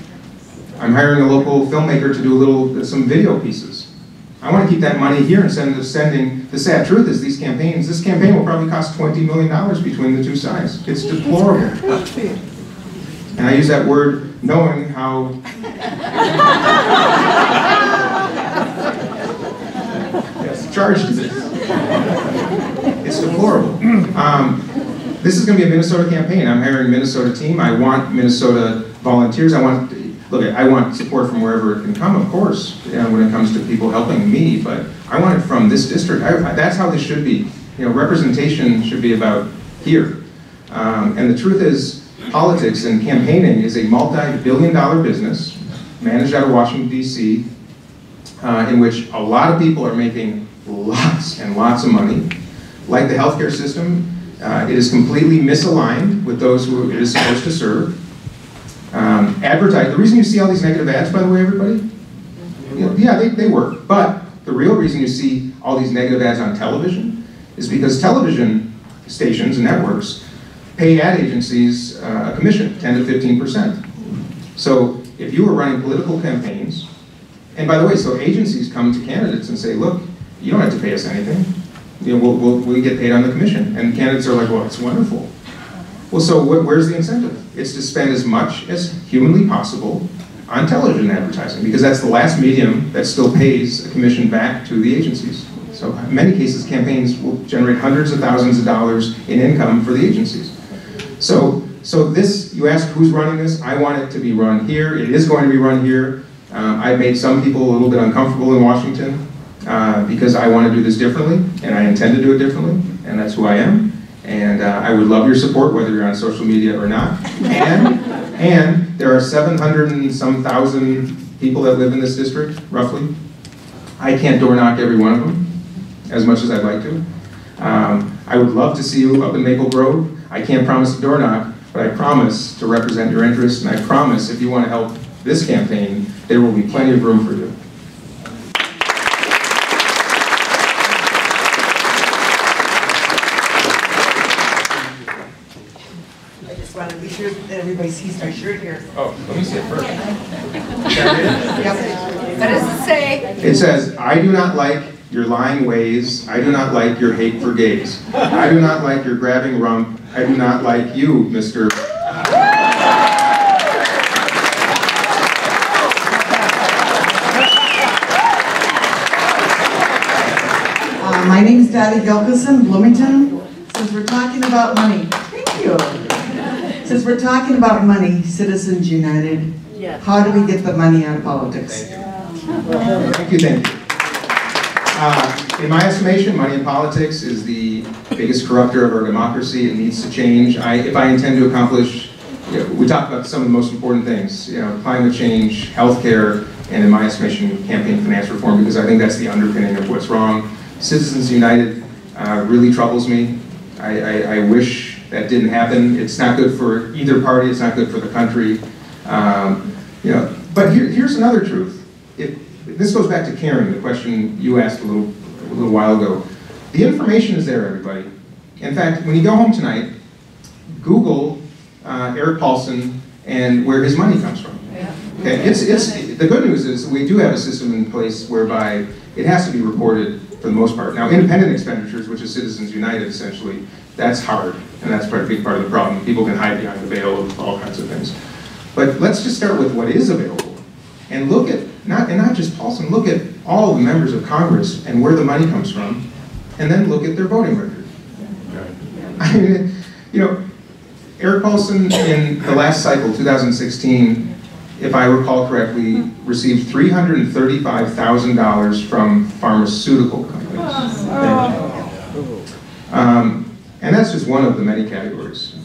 I'm hiring a local filmmaker to do some video pieces. I want to keep that money here instead of sending. The sad truth is this campaign will probably cost $20 million between the two sides. It's deplorable. And I use that word knowing how charged it is. It's deplorable. This is going to be a Minnesota campaign. I'm hiring a Minnesota team. I want Minnesota volunteers. I want support from wherever it can come, of course, when it comes to people helping me, but I want it from this district. That's how this should be. Representation should be about here. And the truth is, politics and campaigning is a multi-billion-dollar business managed out of Washington, D.C., in which a lot of people are making lots and lots of money. Like the healthcare system, it is completely misaligned with those who it is supposed to serve. The reason you see all these negative ads, by the way, everybody, yeah, they work. But the real reason you see all these negative ads on television is because television stations and networks pay ad agencies a commission, 10 to 15%. So if you were running political campaigns, and by the way, so agencies come to candidates and say, look, you don't have to pay us anything. We get paid on the commission. And candidates are like, well, it's wonderful. Well, so where's the incentive? It's to spend as much as humanly possible on television advertising, because that's the last medium that still pays a commission back to the agencies. So in many cases, campaigns will generate hundreds of thousands of dollars in income for the agencies. So this, you asked who's running this, I want it to be run here. It is going to be run here. I've made some people a little bit uncomfortable in Washington because I want to do this differently, and I intend to do it differently, and that's who I am. And I would love your support, whether you're on social media or not. And there are 700 and some thousand people that live in this district, roughly. I can't door knock every one of them, as much as I'd like to. I would love to see you up in Maple Grove. I can't promise a door knock, but I promise to represent your interests, and I promise if you want to help this campaign, there will be plenty of room for you. That everybody sees my shirt here. Oh, let me see it first. What does it say? It says, I do not like your lying ways. I do not like your hate for gays. I do not like your grabbing rump. I do not like you, Mr. My name is Dottie Gilkison, Bloomington. Since we're talking about money, thank you. Since we're talking about money, Citizens United, how do we get the money out of politics? Thank you. In my estimation, money in politics is the biggest corrupter of our democracy. It needs to change. If I intend to accomplish, we talked about some of the most important things, climate change, healthcare, and in my estimation, campaign finance reform, because I think that's the underpinning of what's wrong. Citizens United really troubles me. I wish that didn't happen. It's not good for either party. It's not good for the country. But here's another truth. This goes back to caring, the question you asked a little while ago. The information is there, everybody. In fact, when you go home tonight, Google Erik Paulsen and where his money comes from. Okay, the good news is we do have a system in place whereby it has to be reported for the most part. Now, independent expenditures, which is Citizens United essentially, that's hard, and that's a big part of the problem. People can hide behind the veil of all kinds of things. But let's just start with what is available, and look at, not just Paulsen, look at all the members of Congress and where the money comes from, and then look at their voting record. I mean, you know, Erik Paulsen in the last cycle, 2016, if I recall correctly, received $335,000 from pharmaceutical companies. And that's just one of the many categories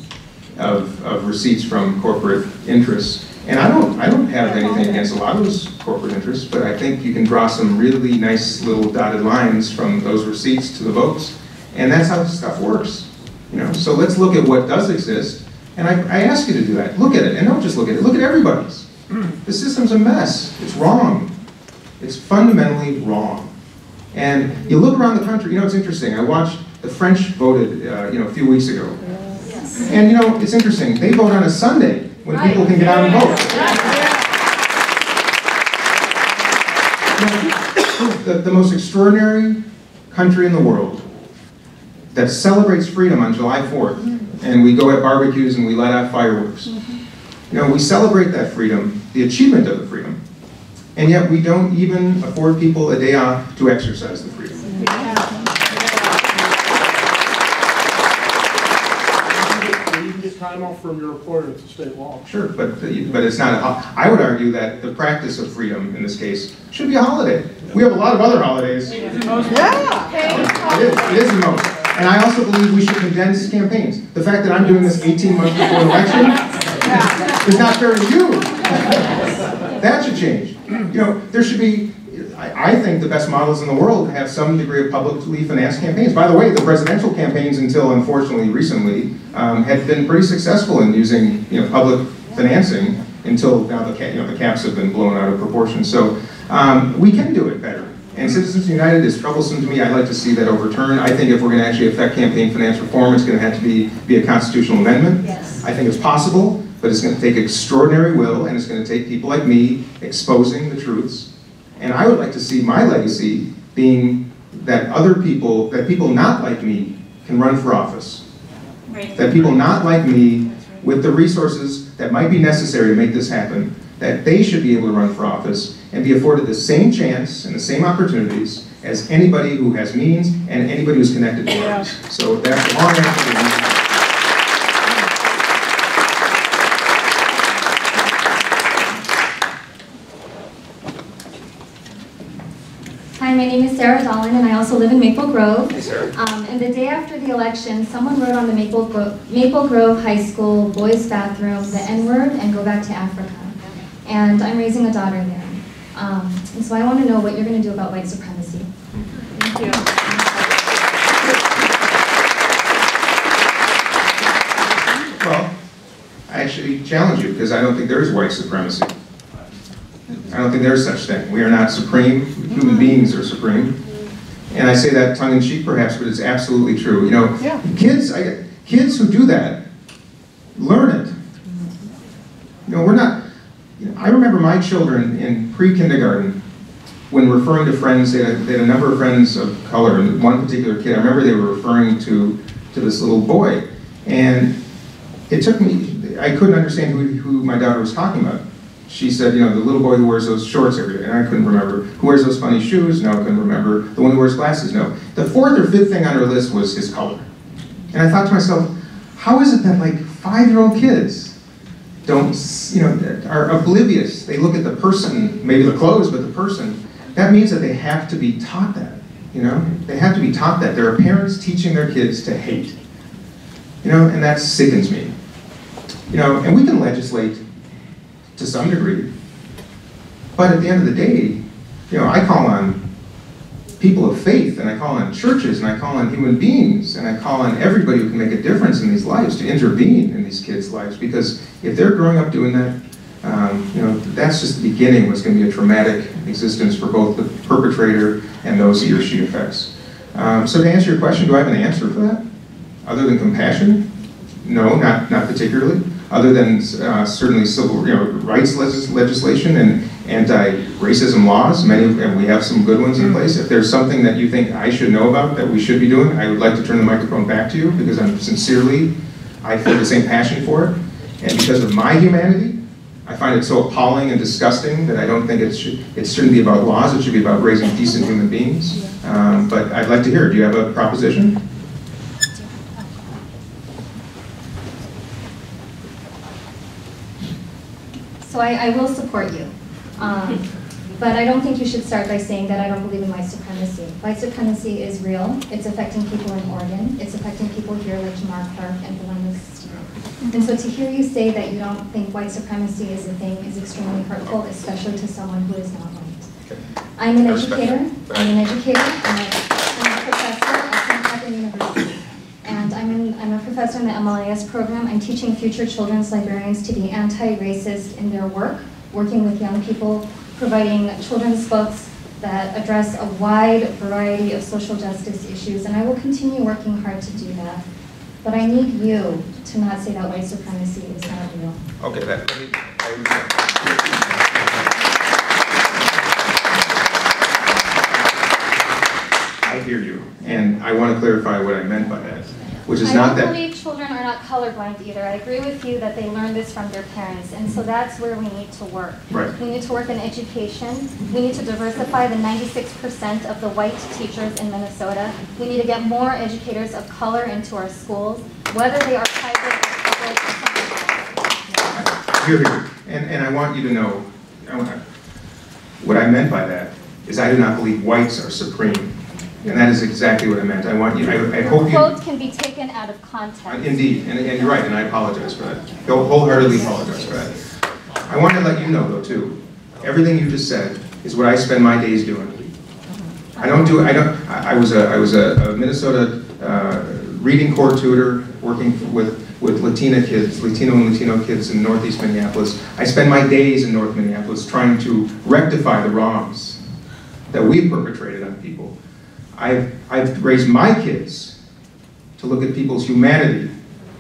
of receipts from corporate interests. And I don't have anything against a lot of those corporate interests, but I think you can draw some really nice little dotted lines from those receipts to the votes. And that's how this stuff works. You know? So let's look at what does exist. And I ask you to do that. Look at it, and don't just look at it. Look at everybody's. The system's a mess. It's wrong. It's fundamentally wrong. And you look around the country, you know, it's interesting. I watched the French voted, you know, a few weeks ago. And you know, it's interesting. They vote on a Sunday when people can get out and vote. The most extraordinary country in the world that celebrates freedom on July 4th, and we go at barbecues and we let out fireworks. You know, we celebrate that freedom, the achievement of the freedom, and yet we don't even afford people a day off to exercise the freedom. You can get time off from your employer, it's a state law. Sure, but it's not. I would argue that the practice of freedom in this case should be a holiday. We have a lot of other holidays. Yeah, it is the most. And I also believe we should condense campaigns. The fact that I'm doing this 18 months before an election is not fair to you. That should change. You know, there should be, I think the best models in the world have some degree of publicly financed campaigns. By the way, the presidential campaigns until unfortunately recently have been pretty successful in using, you know, public financing until now the caps have been blown out of proportion. So we can do it better. And Citizens United is troublesome to me. I'd like to see that overturned. I think if we're going to actually affect campaign finance reform, it's going to have to be a constitutional amendment. Yes. I think it's possible, but it's going to take extraordinary will, and it's going to take people like me exposing the truths. And I would like to see my legacy being that people not like me can run for office. Right. That people not like me with the resources that might be necessary to make this happen, that they should be able to run for office and be afforded the same chance and the same opportunities as anybody who has means and anybody who's connected to others. So that's a long answer. Hi, my name is Sarah Dolan, and I also live in Maple Grove. Hey, Sarah. And the day after the election, someone wrote on the Maple Grove High School boys' bathroom the N-word and go back to Africa. And I'm raising a daughter there. And so I want to know what you're going to do about white supremacy. Thank you. Well, I actually challenge you because I don't think there is white supremacy. I don't think there is such thing. We are not supreme. Human beings are supreme. And I say that tongue-in-cheek perhaps, but it's absolutely true. You know, kids who do that, learn it. You know, we're not, you know, I remember my children in pre-kindergarten, when referring to friends, they had a number of friends of color, and one particular kid, I remember they were referring to this little boy, and it took me, I couldn't understand who my daughter was talking about. She said, you know, the little boy who wears those shorts every day, and I couldn't remember. Who wears those funny shoes? No, I couldn't remember. The one who wears glasses? No. The fourth or fifth thing on her list was his color. And I thought to myself, how is it that like 5-year-old kids don't, you know, are oblivious? They look at the person, maybe the clothes, but the person. That means that they have to be taught that, you know? They have to be taught that. There are parents teaching their kids to hate, you know, and that sickens me. You know, and we can legislate to some degree, but at the end of the day, you know, I call on people of faith, and I call on churches, and I call on human beings, and I call on everybody who can make a difference in these lives to intervene in these kids' lives, because if they're growing up doing that, you know, that's just the beginning of what's going to be a traumatic existence for both the perpetrator and those he or she affects. So to answer your question, do I have an answer for that? Other than compassion? No, not particularly. Other than certainly civil rights legislation and anti-racism laws, and we have some good ones in place. If there's something that you think I should know about that we should be doing, I would like to turn the microphone back to you because I feel the same passion for it. And because of my humanity, I find it so appalling and disgusting that I don't think it shouldn't be about laws, it should be about raising decent human beings. But I'd like to hear, do you have a proposition? So I will support you. But I don't think you should start by saying that I don't believe in white supremacy. White supremacy is real. It's affecting people in Oregon. It's affecting people here like Jamar Clark and Belinda Steele. And so to hear you say that you don't think white supremacy is a thing is extremely hurtful, especially to someone who is not white. I'm an educator. I'm a professor at St. University. And I'm a professor in the MLIS program. I'm teaching future children's librarians to be anti-racist in their work, working with young people, providing children's books that address a wide variety of social justice issues, and I will continue working hard to do that. But I need you to not say that white supremacy is not real. Okay, I hear you, and I want to clarify what I meant by that, which is not that... I don't believe children are not colorblind either. I agree with you that they learn this from their parents, and so that's where we need to work. Right. We need to work in education. We need to diversify the 96% of the white teachers in Minnesota. We need to get more educators of color into our schools, whether they are private or public or something else. Here. And I want you to know, what I meant by that is I do not believe whites are supreme. And that is exactly what I meant. I want you, I hope you... Quotes can be taken out of context. Indeed, and you're right, and I apologize for that. Wholeheartedly apologize for that. I want to let you know, though, too, everything you just said is what I spend my days doing. I was a Minnesota reading corps tutor working with Latino and Latino kids in Northeast Minneapolis. I spend my days in North Minneapolis trying to rectify the wrongs that we've perpetrated on people. I've raised my kids to look at people's humanity,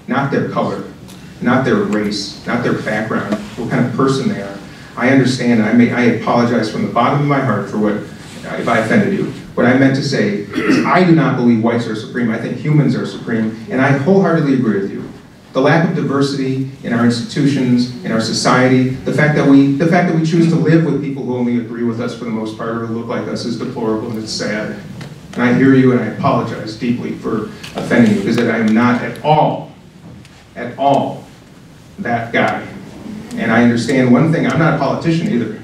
not their color, not their race, not their background, what kind of person they are. I understand, and I apologize from the bottom of my heart for if I offended you. What I meant to say is I do not believe whites are supreme. I think humans are supreme, and I wholeheartedly agree with you. The lack of diversity in our institutions, in our society, the fact that we choose to live with people who only agree with us for the most part or who look like us is deplorable and it's sad. And I hear you and I apologize deeply for offending you because I am not at all that guy. And I understand one thing, I'm not a politician either.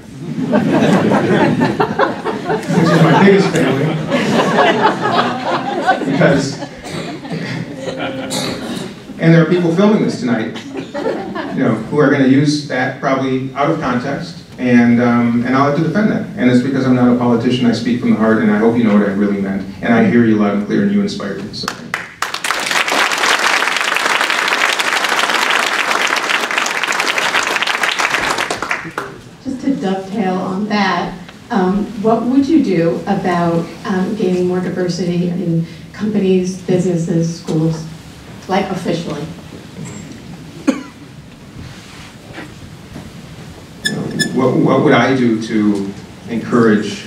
Which is my biggest failing. And there are people filming this tonight, who are going to use that probably out of context. And I'll have to defend that. And it's because I'm not a politician, I speak from the heart, and I hope you know what I really meant. And I hear you loud and clear, and you inspired me. So. Just to dovetail on that, what would you do about gaining more diversity in companies, businesses, schools, like officially? What would I do to encourage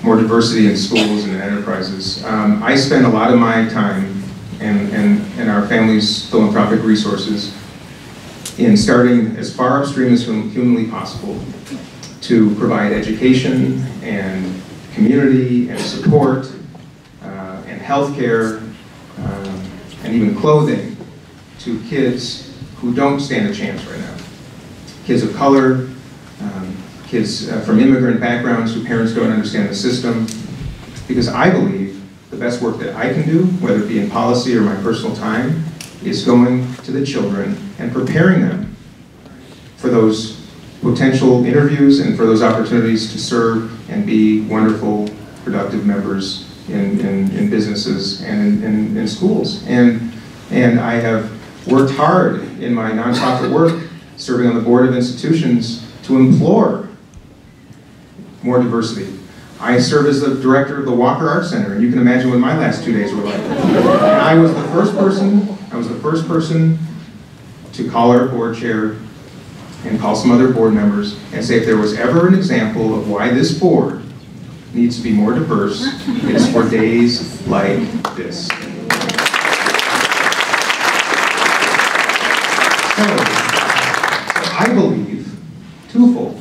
more diversity in schools and in enterprises? I spend a lot of my time and our family's philanthropic resources in starting as far upstream as humanly possible to provide education and community and support and healthcare and even clothing to kids who don't stand a chance right now. Kids of color, kids from immigrant backgrounds whose parents don't understand the system. Because I believe the best work that I can do, whether it be in policy or my personal time, is going to the children and preparing them for those potential interviews and for those opportunities to serve and be wonderful, productive members in businesses and in schools. And I have worked hard in my nonprofit work, serving on the board of institutions, to implore more diversity. I serve as the director of the Walker Art Center, and you can imagine what my last 2 days were like. And I was the first person to call our board chair and call some other board members and say if there was ever an example of why this board needs to be more diverse, it's for days like this. So I believe twofold.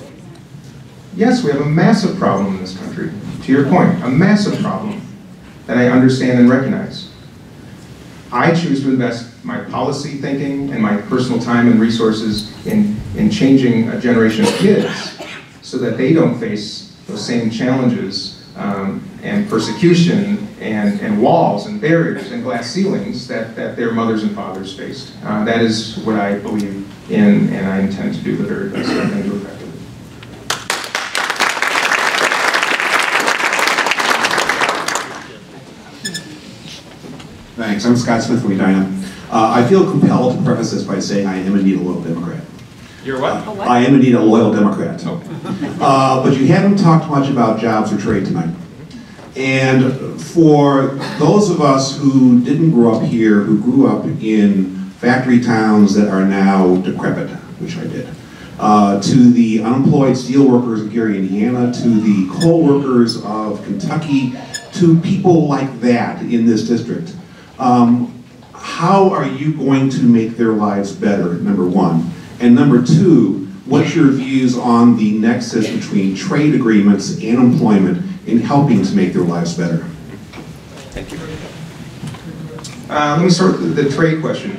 Yes, we have a massive problem in this country. To your point, a massive problem that I understand and recognize. I choose to invest my policy thinking and my personal time and resources in changing a generation of kids so that they don't face those same challenges and persecution and walls and barriers and glass ceilings that their mothers and fathers faced. That is what I believe in, and I intend to do the very best I can do effectively. Thanks. I'm Scott Smith from Edina. I feel compelled to preface this by saying I am indeed a loyal Democrat. You're what? I am indeed a loyal Democrat. But you haven't talked much about jobs or trade tonight. And for those of us who didn't grow up here, who grew up in factory towns that are now decrepit, which I did, to the unemployed steelworkers of Gary, Indiana, to the coal workers of Kentucky, to people like that in this district, how are you going to make their lives better, number one? And number two, what's your views on the nexus between trade agreements and employment in helping to make their lives better? Thank you. Let me start with the trade question.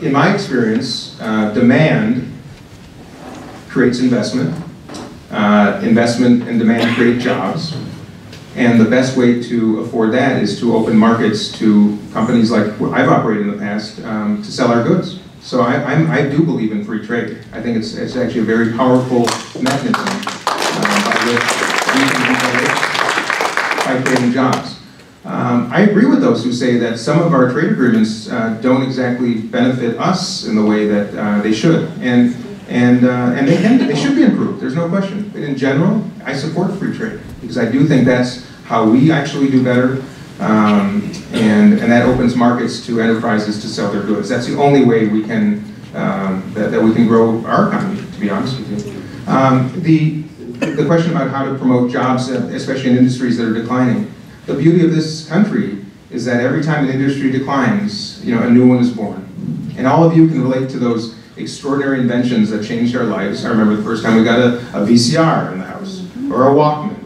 In my experience, demand creates investment. Investment and demand create jobs. And the best way to afford that is to open markets to companies like I've operated in the past to sell our goods. So I do believe in free trade. I think it's actually a very powerful mechanism by which we can by creating jobs. I agree with those who say that some of our trade agreements don't exactly benefit us in the way that they should, and they should be improved. There's no question. But in general, I support free trade because I do think that's how we actually do better, and that opens markets to enterprises to sell their goods. That's the only way we can that we can grow our economy. To be honest with you, the question about how to promote jobs, especially in industries that are declining. The beauty of this country is that every time an industry declines, a new one is born. And all of you can relate to those extraordinary inventions that changed our lives. I remember the first time we got a VCR in the house, or a Walkman,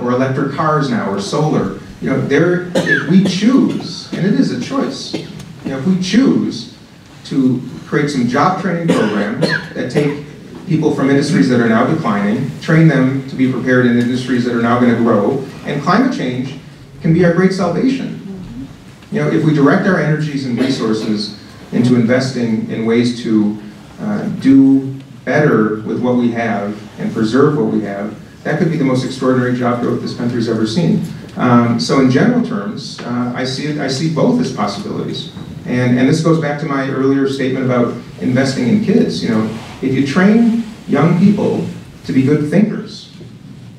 or electric cars now, or solar. If we choose, and it is a choice, if we choose to create some job training programs that take people from industries that are now declining, train them to be prepared in industries that are now going to grow, and climate change can be our great salvation. If we direct our energies and resources into investing in ways to do better with what we have and preserve what we have, that could be the most extraordinary job growth this country's ever seen. So in general terms, I see both as possibilities. And this goes back to my earlier statement about investing in kids. If you train young people to be good thinkers,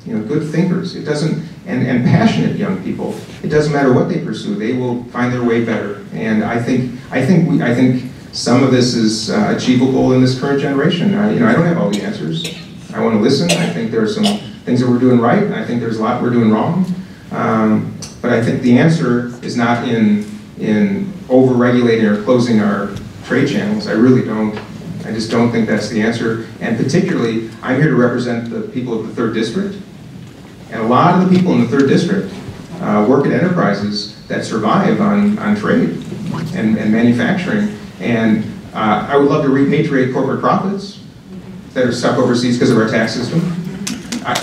good thinkers, it doesn't, and passionate young people, it doesn't matter what they pursue, they will find their way better. And I think some of this is achievable in this current generation. I don't have all the answers. I want to listen. I think there are some things that we're doing right, and I think there's a lot we're doing wrong. But I think the answer is not in over-regulating or closing our trade channels. I really don't. I just don't think that's the answer. And particularly, I'm here to represent the people of the 3rd District. And a lot of the people in the 3rd District work at enterprises that survive on trade and manufacturing. And I would love to repatriate corporate profits that are stuck overseas because of our tax system. That's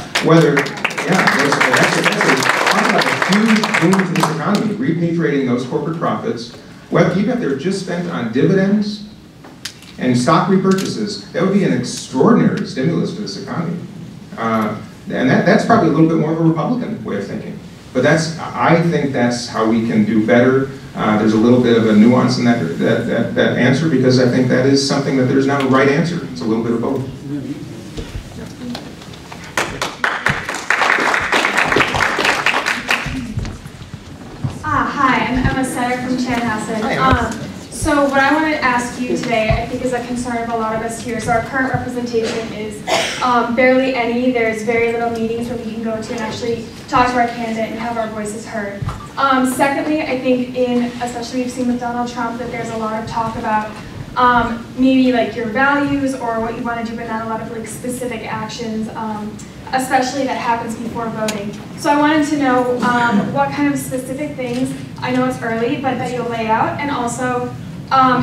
a huge boon to this economy, repatriating those corporate profits. Even if they're just spent on dividends and stock repurchases, that would be an extraordinary stimulus to this economy. And that's probably a little bit more of a Republican way of thinking. But I think that's how we can do better. There's a little bit of a nuance in that answer, because I think that is something that there's not a right answer. It's a little bit of both. from Chanhassen. So what I want to ask you today, I think is a concern of a lot of us here. So our current representation is barely any. There's very little meetings where we can go to and actually talk to our candidate and have our voices heard. Secondly, I think especially we've seen with Donald Trump that there's a lot of talk about maybe like your values or what you want to do, but not a lot of like specific actions, especially that happens before voting. So I wanted to know what kind of specific things, I know it's early, but that you'll lay out, and also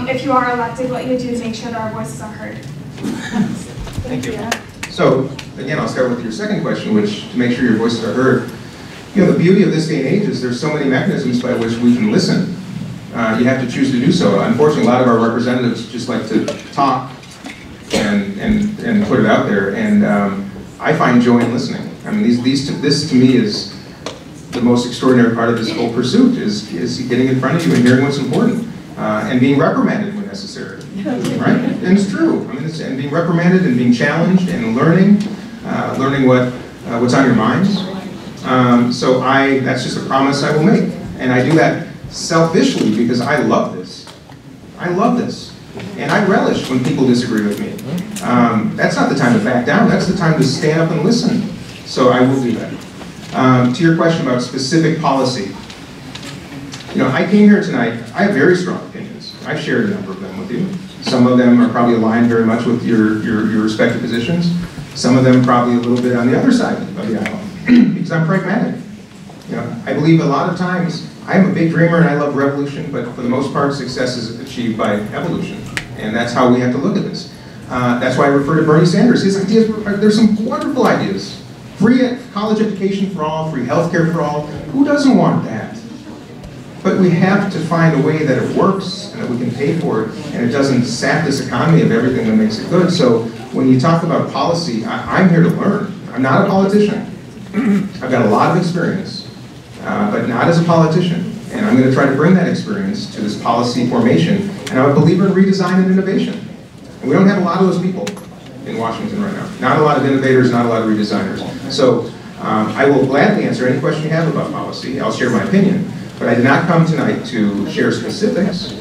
if you are elected, what you do to make sure that our voices are heard. Thank you. So again, I'll start with your second question, which to make sure your voices are heard. You know, the beauty of this day and age is there's so many mechanisms by which we can listen. You have to choose to do so. Unfortunately, a lot of our representatives just like to talk and put it out there. And I find joy in listening. I mean, this to me is the most extraordinary part of this whole pursuit is getting in front of you and hearing what's important and being reprimanded when necessary. Right? And it's true. I mean, and being reprimanded and being challenged and learning what's on your minds. So that's just a promise I will make, and I do that selfishly because I love this. I love this, and I relish when people disagree with me. That's not the time to back down. That's the time to stand up and listen. So I will do that. To your question about specific policy, you know, I came here tonight. I have very strong opinions. I've shared a number of them with you. Some of them are probably aligned very much with your respective positions. Some of them probably a little bit on the other side of the aisle because I'm pragmatic. You know, I believe a lot of times I'm a big dreamer and I love revolution, but for the most part, success is achieved by evolution, and that's how we have to look at this. That's why I refer to Bernie Sanders. His ideas, there's some wonderful ideas. Free college education for all, free healthcare for all. Who doesn't want that? But we have to find a way that it works and that we can pay for it, and it doesn't sap this economy of everything that makes it good. So when you talk about policy, I'm here to learn. I'm not a politician. I've got a lot of experience, but not as a politician. And I'm going to try to bring that experience to this policy formation. And I'm a believer in redesign and innovation. And we don't have a lot of those people in Washington right now. Not a lot of innovators, not a lot of redesigners. So I will gladly answer any question you have about policy. I'll share my opinion. But I did not come tonight to share specifics.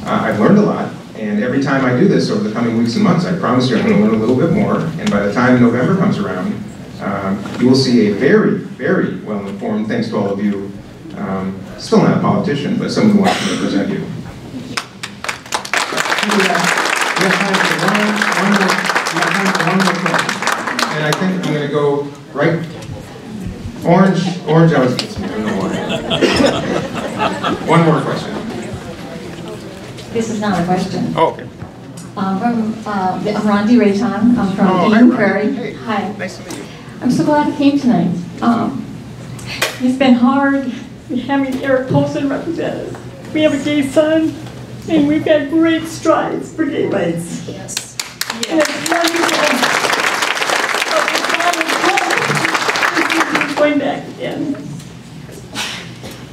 I've learned a lot. And every time I do this over the coming weeks and months, I promise you I'm going to learn a little bit more. And by the time November comes around, you will see a very, very well-informed, thanks to all of you, still not a politician, but someone who wants to represent you. We have time for one more question. And I think I'm going to go right. Orange, I was getting I don't know why. One more question. This is not a question. Oh, okay. I'm Rondi Rayton. I'm from Eden Prairie. Hey, hi. Nice to meet you. I'm so glad I came tonight. It's been hard having Erik Paulsen represent us. We have a gay son, and we've had great strides for gay rights. Yes. And it's wonderful. But going back again.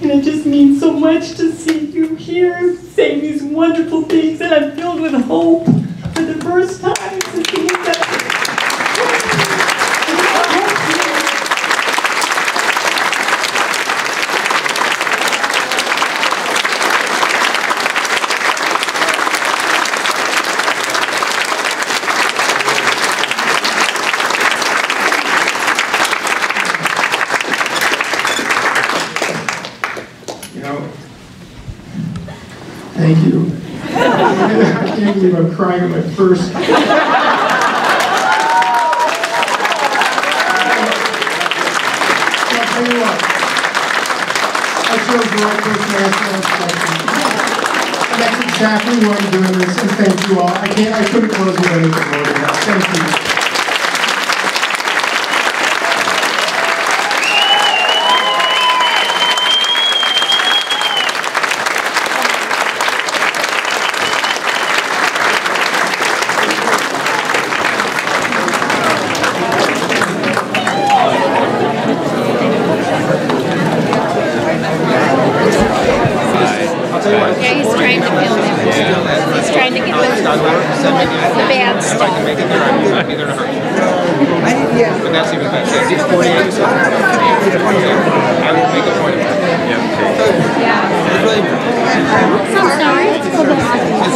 And it just means so much to see you here saying these wonderful things, and I'm filled with hope for the first time since being elected. Thank you. I can't believe I'm crying at my first. I'll tell you what. I chose the right person to ask those questions. And that's exactly why I'm doing this, and thank you all. I couldn't close with anything more than that. Thank you.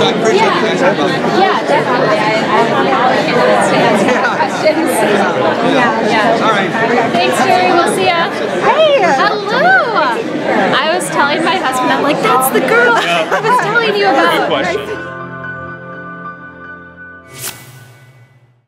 Yeah, definitely. I want all the candidates to answer questions. Yeah. All right. Thanks, Jerry. We'll see ya. Hey. Hello. I was telling my husband, I'm like, that's the girl I was telling you about. Good question.